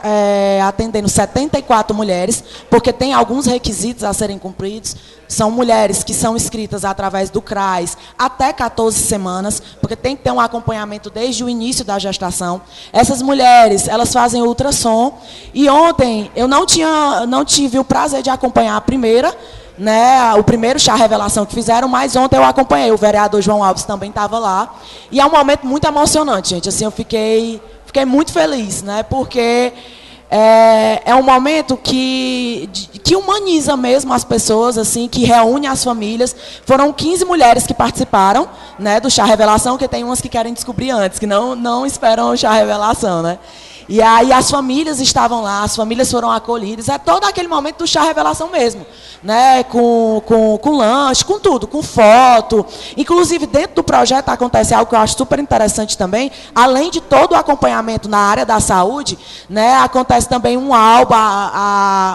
atendendo 74 mulheres, porque tem alguns requisitos a serem cumpridos. São mulheres que são inscritas através do CRAS até 14 semanas, porque tem que ter um acompanhamento desde o início da gestação. Essas mulheres, elas fazem ultrassom. E ontem, eu não tive o prazer de acompanhar a primeira, né, o primeiro chá revelação que fizeram, mas ontem eu acompanhei, o vereador João Alves também estava lá, e é um momento muito emocionante, gente, assim, eu fiquei muito feliz, né, porque é um momento que humaniza mesmo as pessoas, assim, que reúne as famílias. Foram 15 mulheres que participaram, né, do chá revelação, que tem umas que querem descobrir antes, que não esperam o chá revelação, né. E aí as famílias estavam lá, as famílias foram acolhidas, é todo aquele momento do chá revelação mesmo, né? Com lanche, com tudo, com foto. Inclusive, dentro do projeto acontece algo que eu acho super interessante também, além de todo o acompanhamento na área da saúde, né? Acontece também um álbum,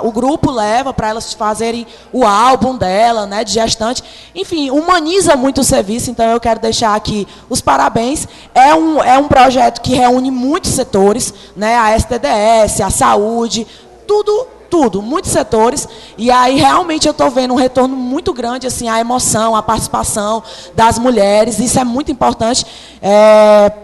o grupo leva para elas fazerem o álbum dela, né? De gestante. Enfim, humaniza muito o serviço, então eu quero deixar aqui os parabéns. É um projeto que reúne muitos setores, né, a STDS, a saúde, tudo, muitos setores, e aí realmente eu estou vendo um retorno muito grande, assim, a emoção, a participação das mulheres, isso é muito importante,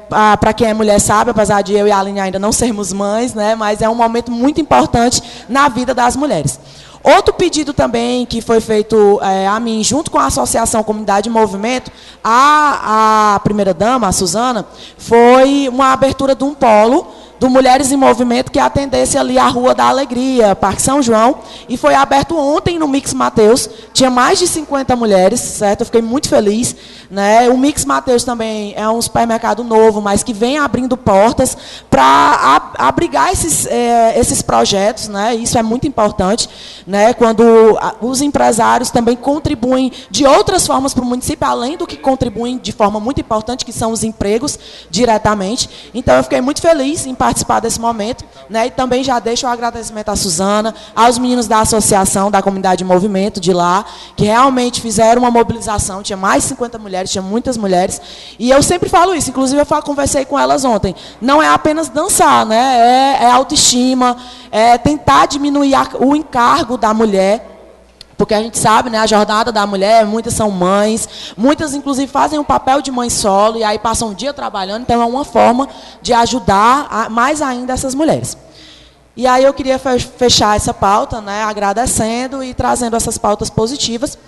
para quem é mulher sabe, apesar de eu e a Aline ainda não sermos mães, né, mas é um momento muito importante na vida das mulheres. Outro pedido também que foi feito a mim, junto com a Associação Comunidade e Movimento, a primeira-dama, a Suzana, foi uma abertura de um polo do Mulheres em Movimento que atendesse ali a Rua da Alegria, Parque São João, e foi aberto ontem no Mix Mateus, tinha mais de 50 mulheres, certo? Eu fiquei muito feliz, né? O Mix Mateus também é um supermercado novo, mas que vem abrindo portas para abrigar esses projetos, né? Isso é muito importante, né? Quando os empresários também contribuem de outras formas para o município, além do que contribuem de forma muito importante, que são os empregos diretamente. Então, eu fiquei muito feliz em participar desse momento, né? E também já deixo o agradecimento à Suzana, aos meninos da Associação da Comunidade de Movimento de lá, que realmente fizeram uma mobilização, tinha mais de 50 mulheres, tinha muitas mulheres, e eu sempre falo isso, inclusive eu conversei com elas ontem, não é apenas dançar, né? É autoestima, é tentar diminuir o encargo da mulher, porque a gente sabe, né, a jornada da mulher, muitas são mães, muitas, inclusive, fazem um papel de mãe solo, e aí passam um dia trabalhando, então é uma forma de ajudar mais ainda essas mulheres. E aí eu queria fechar essa pauta, né, agradecendo e trazendo essas pautas positivas.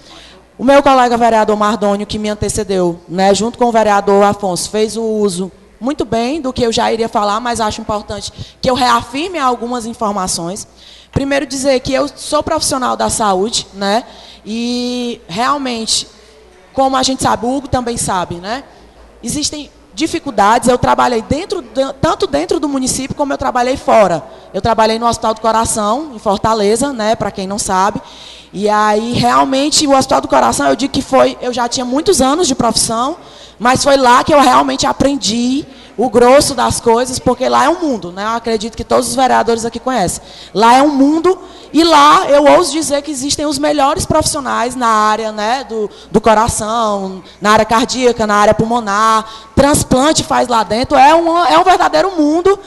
O meu colega vereador Mardônio, que me antecedeu, né, junto com o vereador Afonso, fez o uso muito bem do que eu já iria falar, mas acho importante que eu reafirme algumas informações. Primeiro, dizer que eu sou profissional da saúde, né? E realmente, como a gente sabe, o Hugo também sabe, né? existem dificuldades. Eu trabalhei tanto dentro do município como eu trabalhei fora. Eu trabalhei no Hospital do Coração, em Fortaleza, né, para quem não sabe. E aí, realmente, o Hospital do Coração, eu digo que eu já tinha muitos anos de profissão, mas foi lá que eu realmente aprendi o grosso das coisas, porque lá é um mundo, né? Eu acredito que todos os vereadores aqui conhecem. Lá é um mundo, e lá eu ouso dizer que existem os melhores profissionais na área, né, do coração, na área cardíaca, na área pulmonar, transplante faz lá dentro, é um verdadeiro mundo.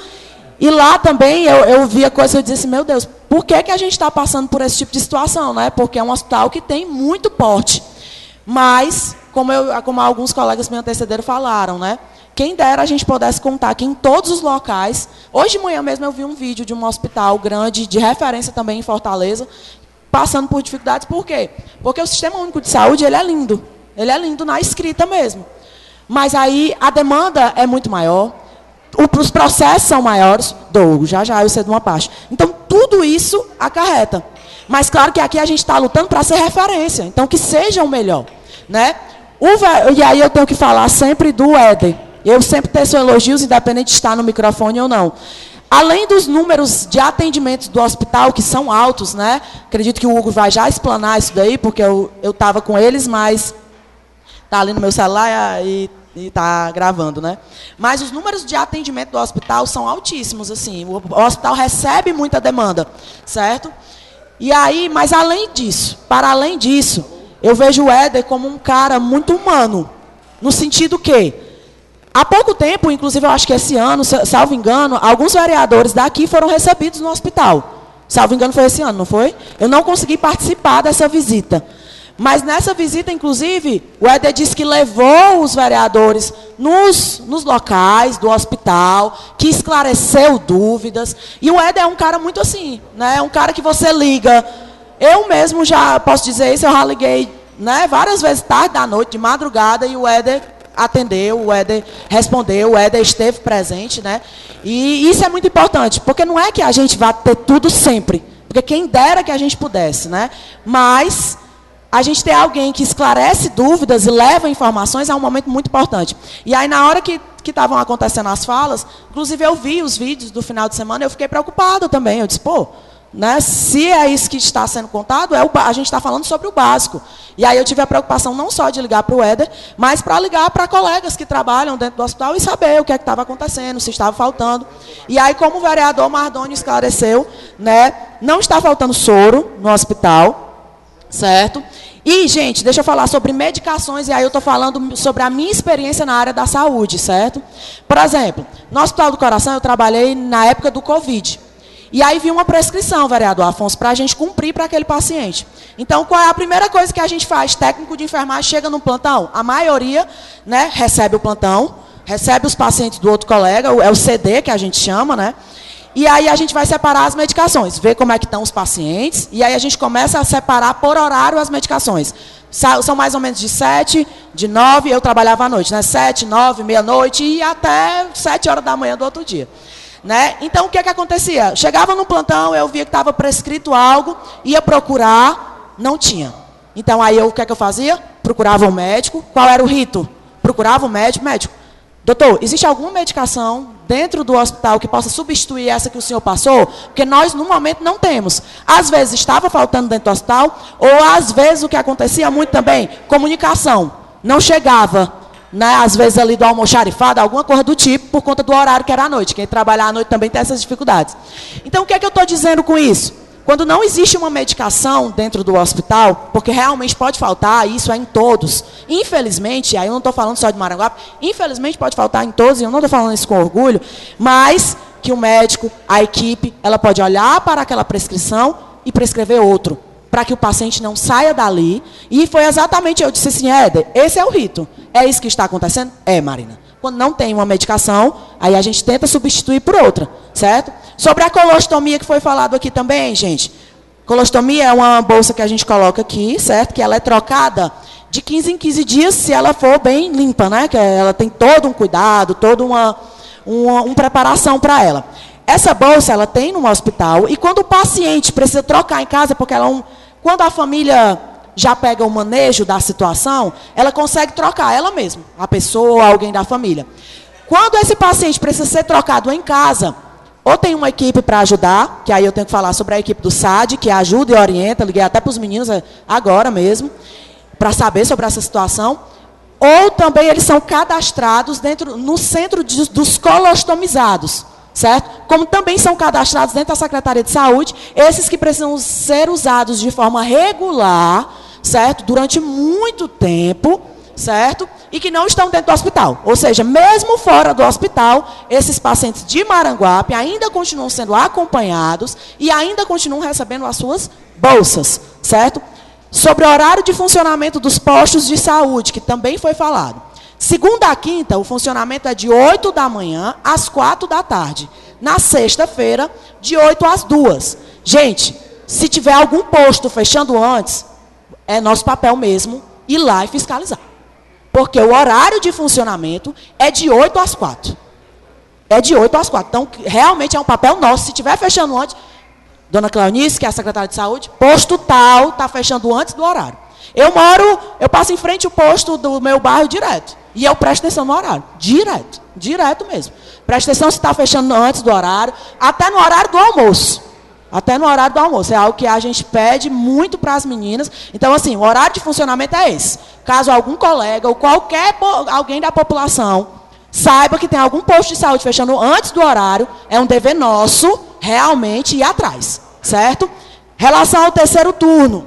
E lá também eu via coisas e eu dizia assim, meu Deus, por que a gente está passando por esse tipo de situação, né? Porque é um hospital que tem muito porte. Mas, como alguns colegas me antecederam falaram, né? Quem dera a gente pudesse contar que em todos os locais... Hoje de manhã mesmo eu vi um vídeo de um hospital grande, de referência também em Fortaleza, passando por dificuldades. Por quê? Porque o Sistema Único de Saúde, ele é lindo. Ele é lindo na escrita mesmo. Mas aí a demanda é muito maior, os processos são maiores, já eu sei de uma parte. Então, tudo isso acarreta. Mas, claro que aqui a gente está lutando para ser referência, então que seja o melhor. Né? E aí eu tenho que falar sempre do Éder. Eu sempre teço elogios, independente de estar no microfone ou não. Além dos números de atendimentos do hospital, que são altos, né? Acredito que o Hugo vai já explanar isso daí, porque eu estava com eles, mas está ali no meu celular e está gravando, né? Mas os números de atendimento do hospital são altíssimos, assim. O hospital recebe muita demanda, certo? E aí, mas para além disso, eu vejo o Éder como um cara muito humano, no sentido que, há pouco tempo, inclusive eu acho que esse ano, salvo engano, alguns vereadores daqui foram recebidos no hospital. Salvo engano foi esse ano, não foi? Eu não consegui participar dessa visita. Mas nessa visita, inclusive, o Éder disse que levou os vereadores nos locais do hospital, que esclareceu dúvidas. E o Éder é um cara muito assim, né? É um cara que você liga. Eu mesmo já posso dizer isso, eu já liguei, né, várias vezes tarde da noite, de madrugada, e o Éder atendeu, o Éder respondeu, o Éder esteve presente, né? E isso é muito importante, porque não é que a gente vá ter tudo sempre, porque quem dera que a gente pudesse, né? Mas a gente ter alguém que esclarece dúvidas e leva informações é um momento muito importante. E aí, na hora que estavam acontecendo as falas, inclusive eu vi os vídeos do final de semana, eu fiquei preocupada também. Eu disse, né, se é isso que está sendo contado, a gente está falando sobre o básico. E aí eu tive a preocupação não só de ligar para o Éder, mas para ligar para colegas que trabalham dentro do hospital e saber o que é que estava acontecendo, se estava faltando. E aí, como o vereador Mardoni esclareceu, né, não está faltando soro no hospital, certo? E, gente, deixa eu falar sobre medicações, e aí eu estou falando sobre a minha experiência na área da saúde, certo? Por exemplo, no Hospital do Coração eu trabalhei na época do Covid. E aí vi uma prescrição, vereador Afonso, para a gente cumprir para aquele paciente. Então, qual é a primeira coisa que a gente faz? Técnico de enfermagem chega no plantão. A maioria, né, recebe o plantão, recebe os pacientes do outro colega, é o CD que a gente chama, né? E aí a gente vai separar as medicações, ver como é que estão os pacientes, e aí a gente começa a separar por horário as medicações. São mais ou menos de 7, de 9, eu trabalhava à noite, né? 7, 9, meia-noite e até 7 horas da manhã do outro dia. Né? Então, o que acontecia? Chegava no plantão, eu via que estava prescrito algo, ia procurar, não tinha. Então, aí o que eu fazia? Procurava um médico. Qual era o rito? Procurava um médico. Doutor, existe alguma medicação dentro do hospital que possa substituir essa que o senhor passou? Porque nós, no momento, não temos. Às vezes estava faltando dentro do hospital, ou às vezes o que acontecia muito também, comunicação. Não chegava, né, às vezes ali do almoxarifado, alguma coisa do tipo, por conta do horário que era à noite. Quem trabalhar à noite também tem essas dificuldades. Então, o que é que eu estou dizendo com isso? Quando não existe uma medicação dentro do hospital, porque realmente pode faltar, isso é em todos. Infelizmente, aí eu não estou falando só de Maranguape, infelizmente pode faltar em todos, e eu não estou falando isso com orgulho, mas que o médico, a equipe, ela pode olhar para aquela prescrição e prescrever outro, para que o paciente não saia dali. E foi exatamente, eu disse assim, Éder, esse é o rito. É isso que está acontecendo? É, Marina. Quando não tem uma medicação, aí a gente tenta substituir por outra, certo? Sobre a colostomia que foi falado aqui também, gente. Colostomia é uma bolsa que a gente coloca aqui, certo? Que ela é trocada de 15 em 15 dias, se ela for bem limpa, né? Que ela tem todo um cuidado, toda uma preparação para ela. Essa bolsa, ela tem no hospital, e quando o paciente precisa trocar em casa, porque quando a família já pega o manejo da situação, ela consegue trocar ela mesma, a pessoa, alguém da família. Quando esse paciente precisa ser trocado em casa, ou tem uma equipe para ajudar, que aí eu tenho que falar sobre a equipe do SAD, que ajuda e orienta, liguei até para os meninos agora mesmo, para saber sobre essa situação, ou também eles são cadastrados no centro dos colostomizados, certo? Como também são cadastrados dentro da Secretaria de Saúde, esses que precisam ser usados de forma regular, certo? Durante muito tempo, certo? E que não estão dentro do hospital. Ou seja, mesmo fora do hospital, esses pacientes de Maranguape ainda continuam sendo acompanhados e ainda continuam recebendo as suas bolsas, certo? Sobre o horário de funcionamento dos postos de saúde, que também foi falado. Segunda a quinta, o funcionamento é de 8 da manhã às 4 da tarde. Na sexta-feira, de 8 às 2. Gente, se tiver algum posto fechando antes, é nosso papel mesmo ir lá e fiscalizar. Porque o horário de funcionamento é de 8 às 4. É de 8 às 4. Então, realmente é um papel nosso. Se estiver fechando antes, dona Cleonice, que é a secretária de saúde, posto tal, está fechando antes do horário. Eu passo em frente ao posto do meu bairro direto. E eu presto atenção no horário. Direto mesmo. Presta atenção se está fechando antes do horário, até no horário do almoço. Até no horário do almoço. É algo que a gente pede muito para as meninas. Então, assim, o horário de funcionamento é esse. Caso algum colega ou alguém da população saiba que tem algum posto de saúde fechando antes do horário, é um dever nosso realmente ir atrás, certo? Relação ao terceiro turno,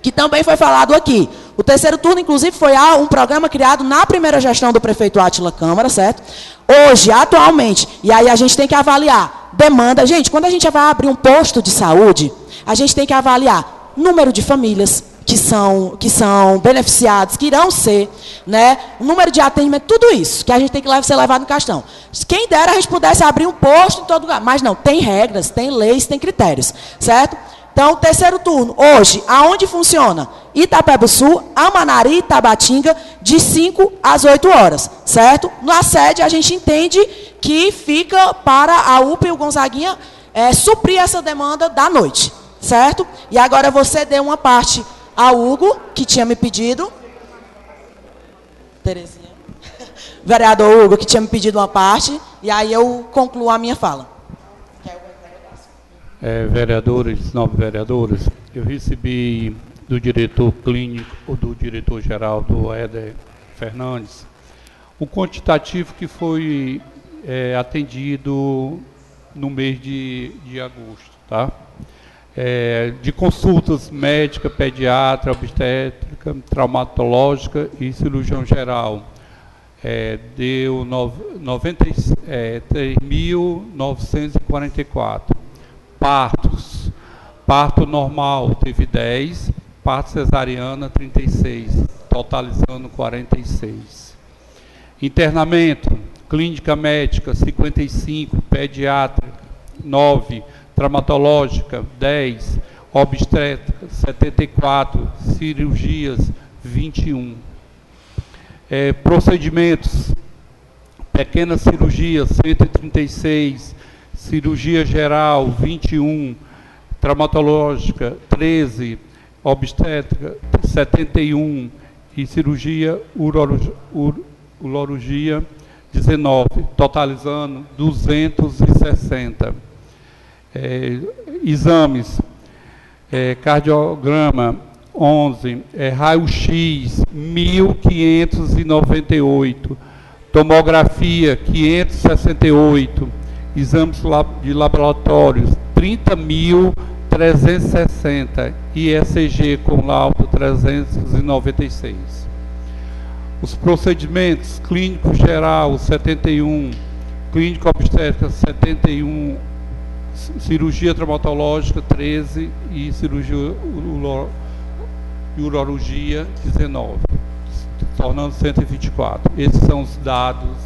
que também foi falado aqui. O terceiro turno, inclusive, foi um programa criado na primeira gestão do prefeito Átila Câmara, certo? Hoje, atualmente, e aí a gente tem que avaliar demanda. Gente, quando a gente vai abrir um posto de saúde, a gente tem que avaliar número de famílias que são beneficiados, que irão ser, né? O número de atendimento, tudo isso que a gente tem que ser levado em questão. Quem dera a gente pudesse abrir um posto em todo lugar, mas não, tem regras, tem leis, tem critérios, certo? Então, o terceiro turno, hoje, aonde funciona? Itapeba-Sul, Amanari, Tabatinga, de 5 às 8 horas, certo? Na sede, a gente entende que fica para a UPA e o Gonzaguinha suprir essa demanda da noite, certo? E agora você deu uma parte ao Hugo, que tinha me pedido. Terezinha. Vereador Hugo, que tinha me pedido uma parte, e aí eu concluo a minha fala. Vereadores, nobres vereadores, eu recebi do diretor clínico, ou do diretor-geral, do Éder Fernandes, o quantitativo que foi atendido no mês de agosto, tá? De consultas médica, pediatra, obstétrica, traumatológica e cirurgião geral. Deu 93.944. Parto normal teve 10, parto cesariana 36, totalizando 46. Internamento, clínica médica 55, pediátrica 9, traumatológica 10, obstétrica 74, cirurgias 21. Procedimentos, pequena cirurgia 136, cirurgia geral 21, traumatológica 13, obstétrica 71 e cirurgia urologia 19, totalizando 260. Exames, cardiograma 11, raio-x 1.598, tomografia 568, exames de laboratórios 30.360 e ECG com laudo 396. Os procedimentos, clínico geral 71, clínico obstétrica 71, cirurgia traumatológica 13 e cirurgia urologia 19, tornando 124. Esses são os dados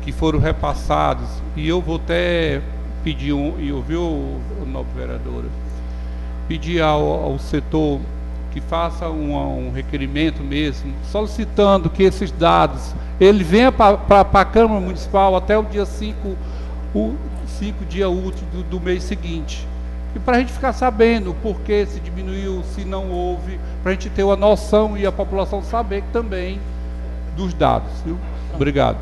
que foram repassados, e eu vou até pedir, e ouviu o nobre vereador, pedir ao setor que faça um requerimento mesmo, solicitando que esses dados, ele venha para a Câmara Municipal até o dia 5 dia útil do mês seguinte, e para a gente ficar sabendo por que se diminuiu, se não houve, para a gente ter uma noção e a população saber também dos dados, viu? Obrigado.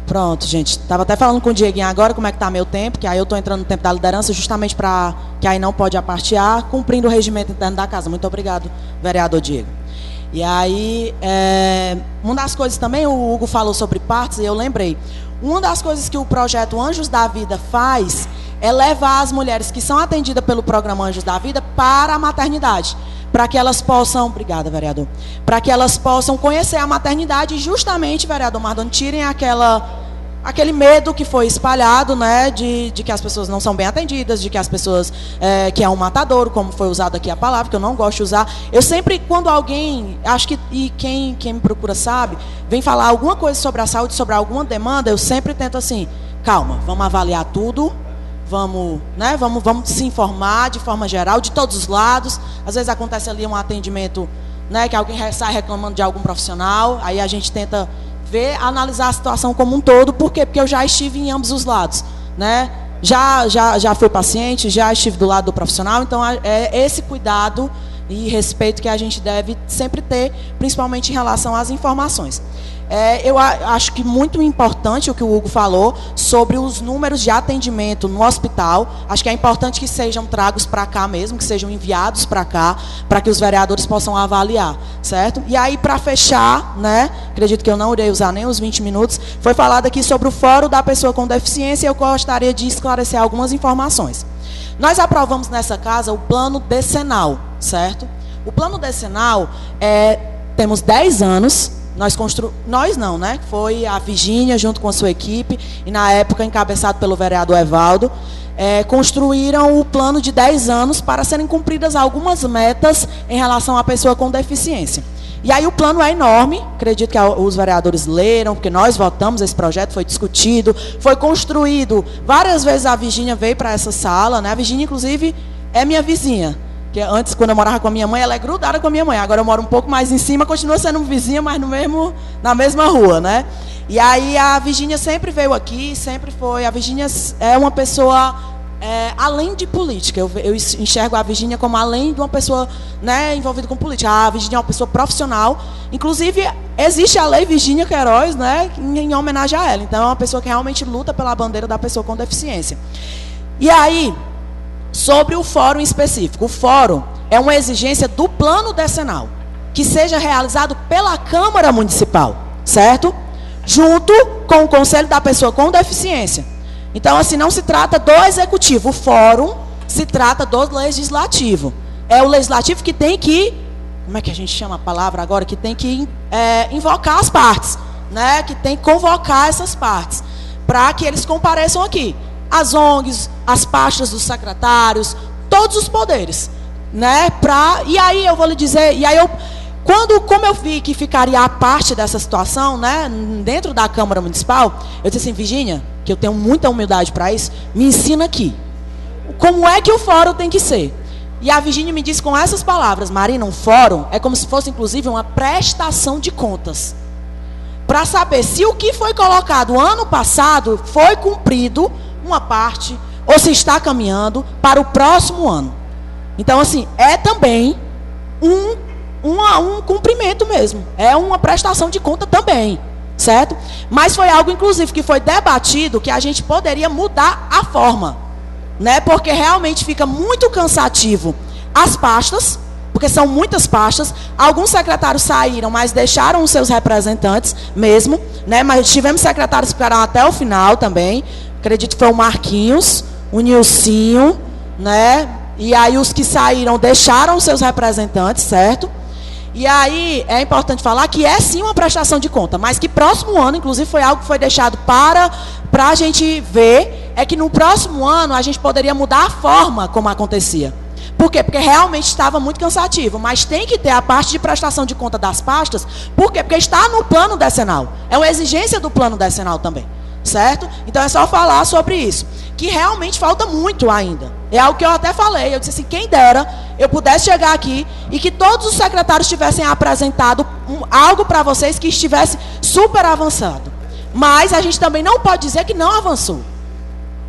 Pronto, gente. Estava até falando com o Dieguinho agora como é que está meu tempo, que aí eu estou entrando no tempo da liderança justamente para que aí não pode apartear, cumprindo o regimento interno da casa. Muito obrigado, vereador Diego. E aí, uma das coisas também, o Hugo falou sobre partes, e eu lembrei. Uma das coisas que o projeto Anjos da Vida faz é levar as mulheres que são atendidas pelo programa Anjos da Vida para a maternidade, para que elas possam, obrigada, vereador, para que elas possam conhecer a maternidade e justamente, vereador Mardoni, tirem aquele medo que foi espalhado, né, de que as pessoas não são bem atendidas, de que as pessoas, que é um matadouro, como foi usado aqui a palavra, que eu não gosto de usar. Eu sempre, quando alguém, acho que, e quem me procura sabe, vem falar alguma coisa sobre a saúde, sobre alguma demanda, eu sempre tento assim, calma, vamos avaliar tudo, vamos se informar de forma geral, de todos os lados. Às vezes acontece ali um atendimento, né, que alguém sai reclamando de algum profissional, aí a gente tenta analisar a situação como um todo. Por quê? Porque eu já estive em ambos os lados, né? Já fui paciente, já estive do lado do profissional, então é esse cuidado e respeito que a gente deve sempre ter, principalmente em relação às informações. Eu acho que muito importante o que o Hugo falou sobre os números de atendimento no hospital. Acho que é importante que sejam tragos para cá mesmo, que sejam enviados para cá, para que os vereadores possam avaliar, certo? E aí, para fechar, né, acredito que eu não irei usar nem os 20 minutos, foi falado aqui sobre o Fórum da Pessoa com Deficiência, e eu gostaria de esclarecer algumas informações. Nós aprovamos nessa casa o plano decenal, certo? O plano decenal, temos 10 anos, nós não, né? Foi a Virgínia junto com a sua equipe, e na época encabeçado pelo vereador Evaldo, construíram o plano de 10 anos para serem cumpridas algumas metas em relação à pessoa com deficiência. E aí o plano é enorme, acredito que os vereadores leram, porque nós votamos esse projeto, foi discutido, foi construído. Várias vezes a Virgínia veio para essa sala, né? A Virgínia, inclusive, é minha vizinha. Que antes, quando eu morava com a minha mãe, ela é grudada com a minha mãe. Agora eu moro um pouco mais em cima, continua sendo vizinha, mas na mesma rua, né? E aí a Virgínia sempre veio aqui, sempre foi. A Virgínia é uma pessoa, além de política. Eu enxergo a Virgínia como além de uma pessoa, né, envolvida com política. A Virgínia é uma pessoa profissional. Inclusive, existe a lei Virgínia Queiroz, né, em homenagem a ela. Então, é uma pessoa que realmente luta pela bandeira da pessoa com deficiência. E aí, sobre o fórum específico. O fórum é uma exigência do plano decenal, que seja realizado pela Câmara Municipal, certo? Junto com o Conselho da Pessoa com Deficiência. Então, assim, não se trata do Executivo. O fórum se trata do Legislativo. É o Legislativo que tem que, como é que a gente chama a palavra agora? Que tem que invocar as partes, né? Que tem que convocar essas partes, para que eles compareçam aqui. As ONGs, as pastas dos secretários, todos os poderes, né? E aí eu vou lhe dizer, como eu vi que ficaria a parte dessa situação, né, dentro da Câmara Municipal, eu disse assim, Virgínia, que eu tenho muita humildade para isso, me ensina aqui. Como é que o fórum tem que ser? E a Virgínia me disse com essas palavras, Marina, um fórum é como se fosse, inclusive, uma prestação de contas. Para saber se o que foi colocado ano passado foi cumprido, uma parte, ou se está caminhando para o próximo ano. Então, assim, é também um cumprimento mesmo. É uma prestação de conta também, certo? Mas foi algo, inclusive, que foi debatido, que a gente poderia mudar a forma, né? Porque realmente fica muito cansativo as pastas, porque são muitas pastas. Alguns secretários saíram, mas deixaram os seus representantes mesmo, né? Mas tivemos secretários que ficaram até o final também. Acredito que foi o Marquinhos, o Nilcinho, né? E aí os que saíram deixaram os seus representantes, certo? E aí é importante falar que é sim uma prestação de conta, mas que próximo ano, inclusive, foi algo que foi deixado para a gente ver, é que no próximo ano a gente poderia mudar a forma como acontecia. Por quê? Porque realmente estava muito cansativo, mas tem que ter a parte de prestação de conta das pastas. Por quê? Porque está no plano decenal. É uma exigência do plano decenal também. Certo? Então é só falar sobre isso, que realmente falta muito ainda. É algo que eu até falei, eu disse assim, quem dera eu pudesse chegar aqui e que todos os secretários tivessem apresentado algo para vocês que estivesse super avançado. Mas a gente também não pode dizer que não avançou.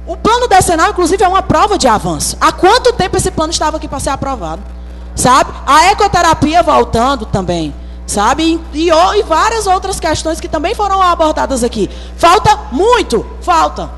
O plano decenal, inclusive, é uma prova de avanço. Há quanto tempo esse plano estava aqui para ser aprovado? Sabe? A ecoterapia voltando também, sabe? E várias outras questões que também foram abordadas aqui. Falta muito, falta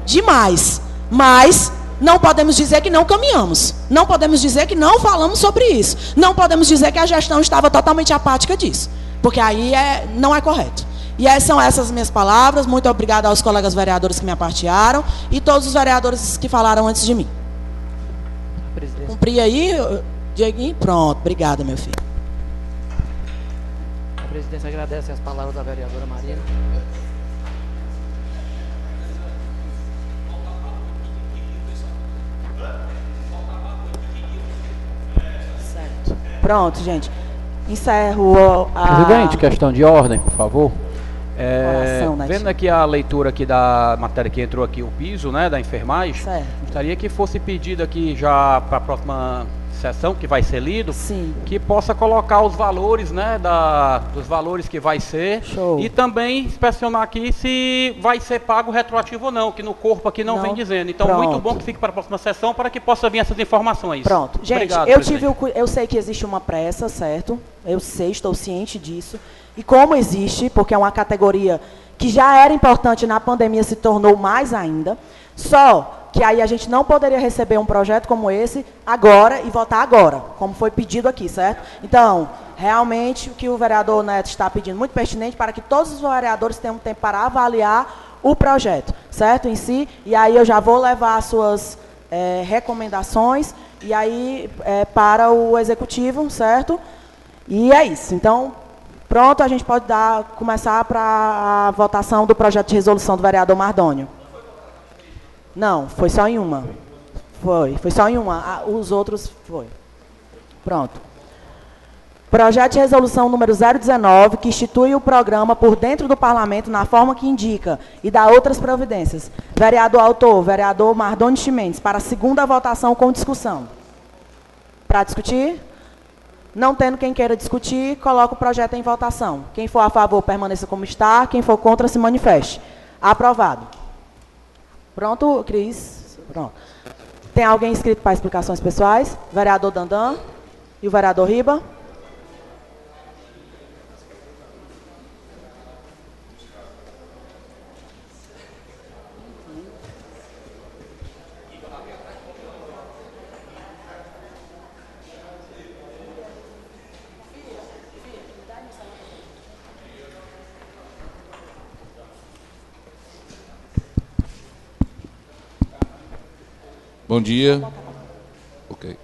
demais. Mas não podemos dizer que não caminhamos. Não podemos dizer que não falamos sobre isso. Não podemos dizer que a gestão estava totalmente apática disso. Porque aí não é correto. E são essas minhas palavras. Muito obrigada aos colegas vereadores que me apartearam e todos os vereadores que falaram antes de mim. Cumpri aí, Dieguinho? Pronto, obrigada, meu filho. A presidência agradece as palavras da vereadora Marina. Certo. Pronto, gente. Encerro a... Presidente, questão de ordem, por favor. Vendo aqui a leitura aqui da matéria que entrou aqui, o piso, né, da enfermagem, certo. Gostaria que fosse pedido aqui já para a próxima sessão, que vai ser lido, sim, que possa colocar os valores, né, dos valores que vai ser. Show. E também inspecionar aqui se vai ser pago retroativo ou não, que no corpo aqui não vem dizendo. Então, pronto, muito bom que fique para a próxima sessão para que possa vir essas informações. Pronto. Gente, obrigado, eu sei que existe uma pressa, certo? Eu sei, estou ciente disso. E como existe, porque é uma categoria que já era importante na pandemia, se tornou mais ainda, só que aí a gente não poderia receber um projeto como esse agora e votar agora, como foi pedido aqui, certo? Então, realmente, o que o vereador Neto está pedindo, muito pertinente, para que todos os vereadores tenham tempo para avaliar o projeto, certo? Em si, e aí eu já vou levar as suas recomendações, e aí para o executivo, certo? E é isso. Então, pronto, a gente pode começar para a votação do projeto de resolução do vereador Mardônio. Não, foi só em uma. Foi só em uma. Os outros foi. Pronto. Projeto de resolução número 019, que institui o programa por dentro do parlamento na forma que indica e dá outras providências. Vereador autor, vereador Mardônio Chimenez, para a segunda votação com discussão. Para discutir? Não tendo quem queira discutir, coloca o projeto em votação. Quem for a favor, permaneça como está. Quem for contra, se manifeste. Aprovado. Pronto, Cris? Pronto. Tem alguém inscrito para explicações pessoais? Vereador Dandan e o vereador Riba? Bom dia. Ok.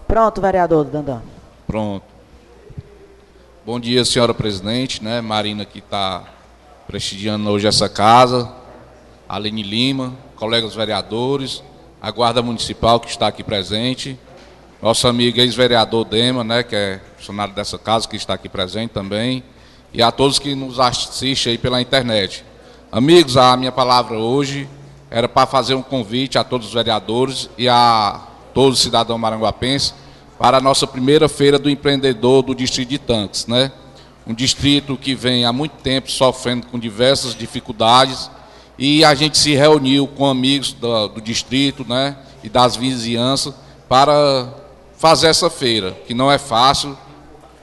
Pronto, vereador Dandan. Pronto. Bom dia, senhora presidente, né? Marina que está prestigiando hoje essa casa, Aline Lima, colegas vereadores, a Guarda Municipal que está aqui presente, nosso amigo ex-vereador Dema, né, que é funcionário dessa casa, que está aqui presente também, e a todos que nos assistem aí pela internet. Amigos, a minha palavra hoje era para fazer um convite a todos os vereadores e a todos os cidadãos maranguapenses para a nossa primeira feira do empreendedor do distrito de Tanques, né? Um distrito que vem há muito tempo sofrendo com diversas dificuldades, e a gente se reuniu com amigos do distrito, né, e das vizinhanças para fazer essa feira, que não é fácil,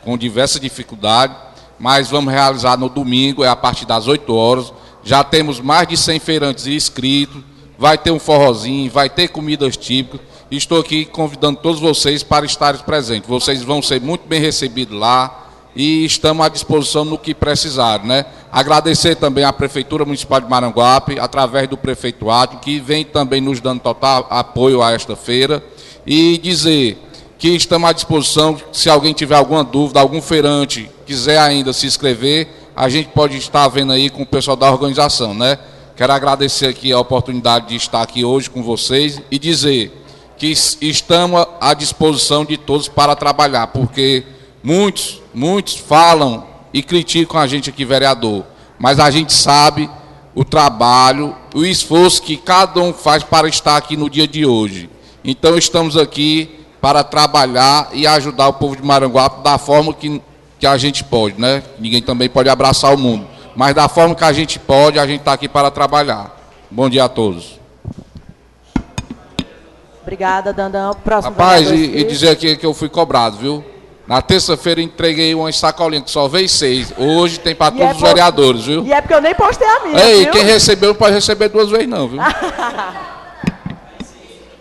com diversas dificuldades, mas vamos realizar no domingo, a partir das 8 horas. Já temos mais de 100 feirantes inscritos, vai ter um forrozinho, vai ter comidas típicas. Estou aqui convidando todos vocês para estarem presentes. Vocês vão ser muito bem recebidos lá e estamos à disposição no que precisarem, né? Agradecer também à Prefeitura Municipal de Maranguape, através do prefeito Adson, que vem também nos dando total apoio a esta feira, e dizer que estamos à disposição. Se alguém tiver alguma dúvida, algum feirante quiser ainda se inscrever, a gente pode estar vendo aí com o pessoal da organização, né? Quero agradecer aqui a oportunidade de estar aqui hoje com vocês e dizer que estamos à disposição de todos para trabalhar, porque muitos falam e criticam a gente aqui, vereador, mas a gente sabe o trabalho, o esforço que cada um faz para estar aqui no dia de hoje. Então estamos aqui para trabalhar e ajudar o povo de Maranguape da forma que a gente pode, né? Ninguém também pode abraçar o mundo, mas da forma que a gente pode, a gente está aqui para trabalhar. Bom dia a todos. Obrigada, Dandão. Próximo. Rapaz, e dizer aqui que eu fui cobrado, viu? Na terça-feira entreguei uma sacolinha que só veio 6. Hoje tem para todos os vereadores, viu? E é porque eu nem postei a minha, Ei, viu? quem recebeu não pode receber 2 vezes não, viu?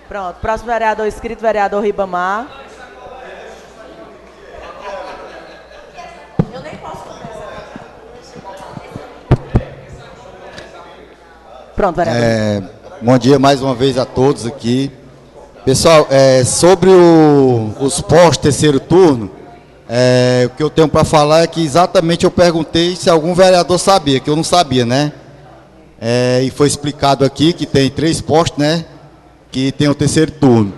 Pronto, próximo vereador inscrito, vereador Ribamar. Eu nem posso começar. Pronto, vereador. Bom dia mais uma vez a todos aqui. Pessoal, sobre os postos terceiro turno, o que eu tenho para falar é que exatamente eu perguntei se algum vereador sabia, que eu não sabia, né? E foi explicado aqui que tem 3 postos, né? Que tem o terceiro turno.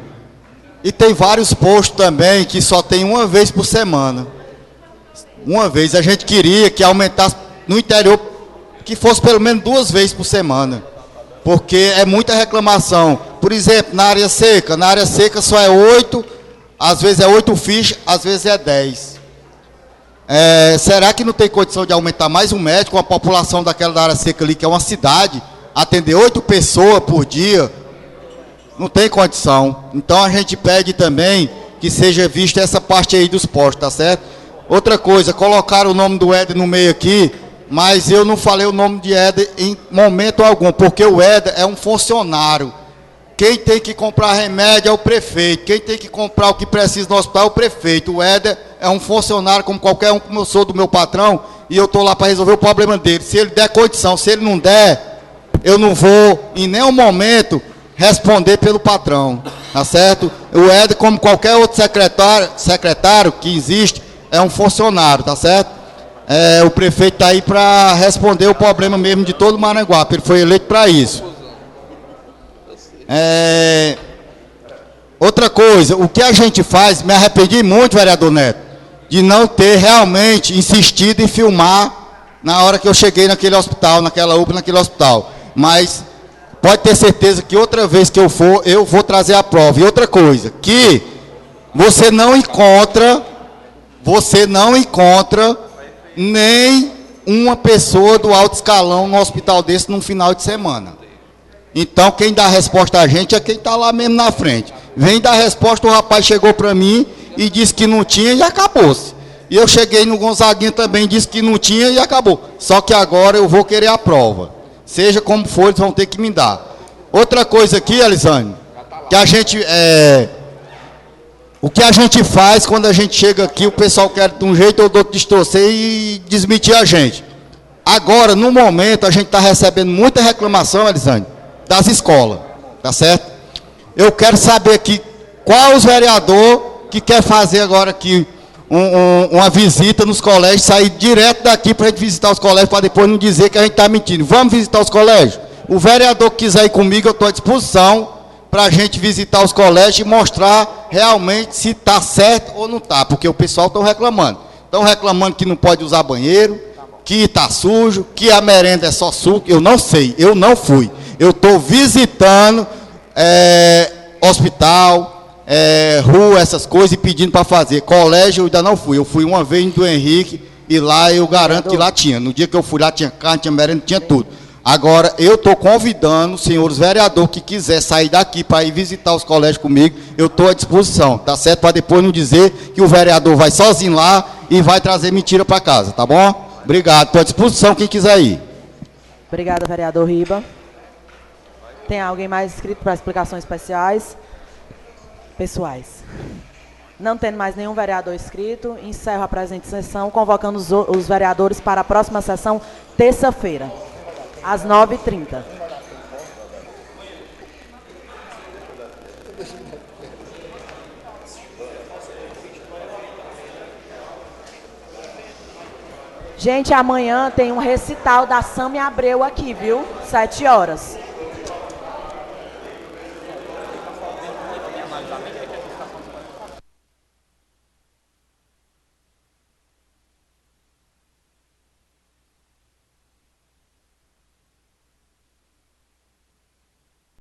E tem vários postos também que só tem uma vez por semana. Uma vez. A gente queria que aumentasse no interior, que fosse pelo menos 2 vezes por semana. Porque é muita reclamação. Por exemplo, na área seca só é 8, às vezes é 8 fichas, às vezes é 10. Será que não tem condição de aumentar mais um médico, com a população daquela da área seca ali, que é uma cidade, atender 8 pessoas por dia? Não tem condição. Então a gente pede também que seja vista essa parte aí dos postos, tá certo? Outra coisa, colocaram o nome do Éder no meio aqui, mas eu não falei o nome de Éder em momento algum, porque o Éder é um funcionário. Quem tem que comprar remédio é o prefeito. Quem tem que comprar o que precisa no hospital é o prefeito. O Éder é um funcionário como qualquer um, como eu sou do meu patrão, e eu estou lá para resolver o problema dele. Se ele der condição, se ele não der, eu não vou em nenhum momento responder pelo patrão, tá certo? O Éder, como qualquer outro secretário que existe, é um funcionário, tá certo? O prefeito está aí para responder o problema mesmo de todo Maranguape. Ele foi eleito para isso. Outra coisa, o que a gente faz, me arrependi muito, vereador Neto, de não ter realmente insistido em filmar na hora que eu cheguei naquele hospital, naquela UPA, naquele hospital. Mas pode ter certeza que outra vez que eu for, eu vou trazer a prova. E outra coisa, que você não encontra nem uma pessoa do alto escalão no hospital desse num final de semana. Então, quem dá a resposta a gente é quem está lá mesmo na frente. Vem dar a resposta, o rapaz chegou para mim e disse que não tinha e acabou-se. E eu cheguei no Gonzaguinha também, disse que não tinha e acabou. Só que agora eu vou querer a prova. Seja como for, eles vão ter que me dar. Outra coisa aqui, Elisane, que a gente... O que a gente faz quando a gente chega aqui, o pessoal quer de um jeito ou do outro distorcer e desmentir a gente. Agora, no momento, a gente está recebendo muita reclamação, Elisane, das escolas, tá certo? Eu quero saber aqui, qual os vereadores que quer fazer agora aqui uma visita nos colégios, sair direto daqui para a gente visitar os colégios, para depois não dizer que a gente está mentindo. Vamos visitar os colégios? O vereador que quiser ir comigo, eu estou à disposição para a gente visitar os colégios e mostrar realmente se está certo ou não está, porque o pessoal está reclamando. Estão reclamando que não pode usar banheiro, que está sujo, que a merenda é só suco. Eu não sei, eu não fui. Eu estou visitando hospital, rua, essas coisas, e pedindo para fazer. Colégio eu ainda não fui. Eu fui uma vez do Henrique e lá eu garanto que lá tinha. No dia que eu fui lá tinha carne, tinha merenda, tinha tudo. Agora, eu estou convidando os senhores vereadores que quiser sair daqui para ir visitar os colégios comigo, eu estou à disposição, tá certo? Para depois não dizer que o vereador vai sozinho lá e vai trazer mentira para casa, tá bom? Obrigado, estou à disposição quem quiser ir. Obrigada, vereador Riba. Tem alguém mais inscrito para explicações pessoais? Não tendo mais nenhum vereador inscrito, encerro a presente sessão, convocando os vereadores para a próxima sessão, terça-feira, às 9h30. Gente, amanhã tem um recital da Sami Abreu aqui, viu? 7 horas.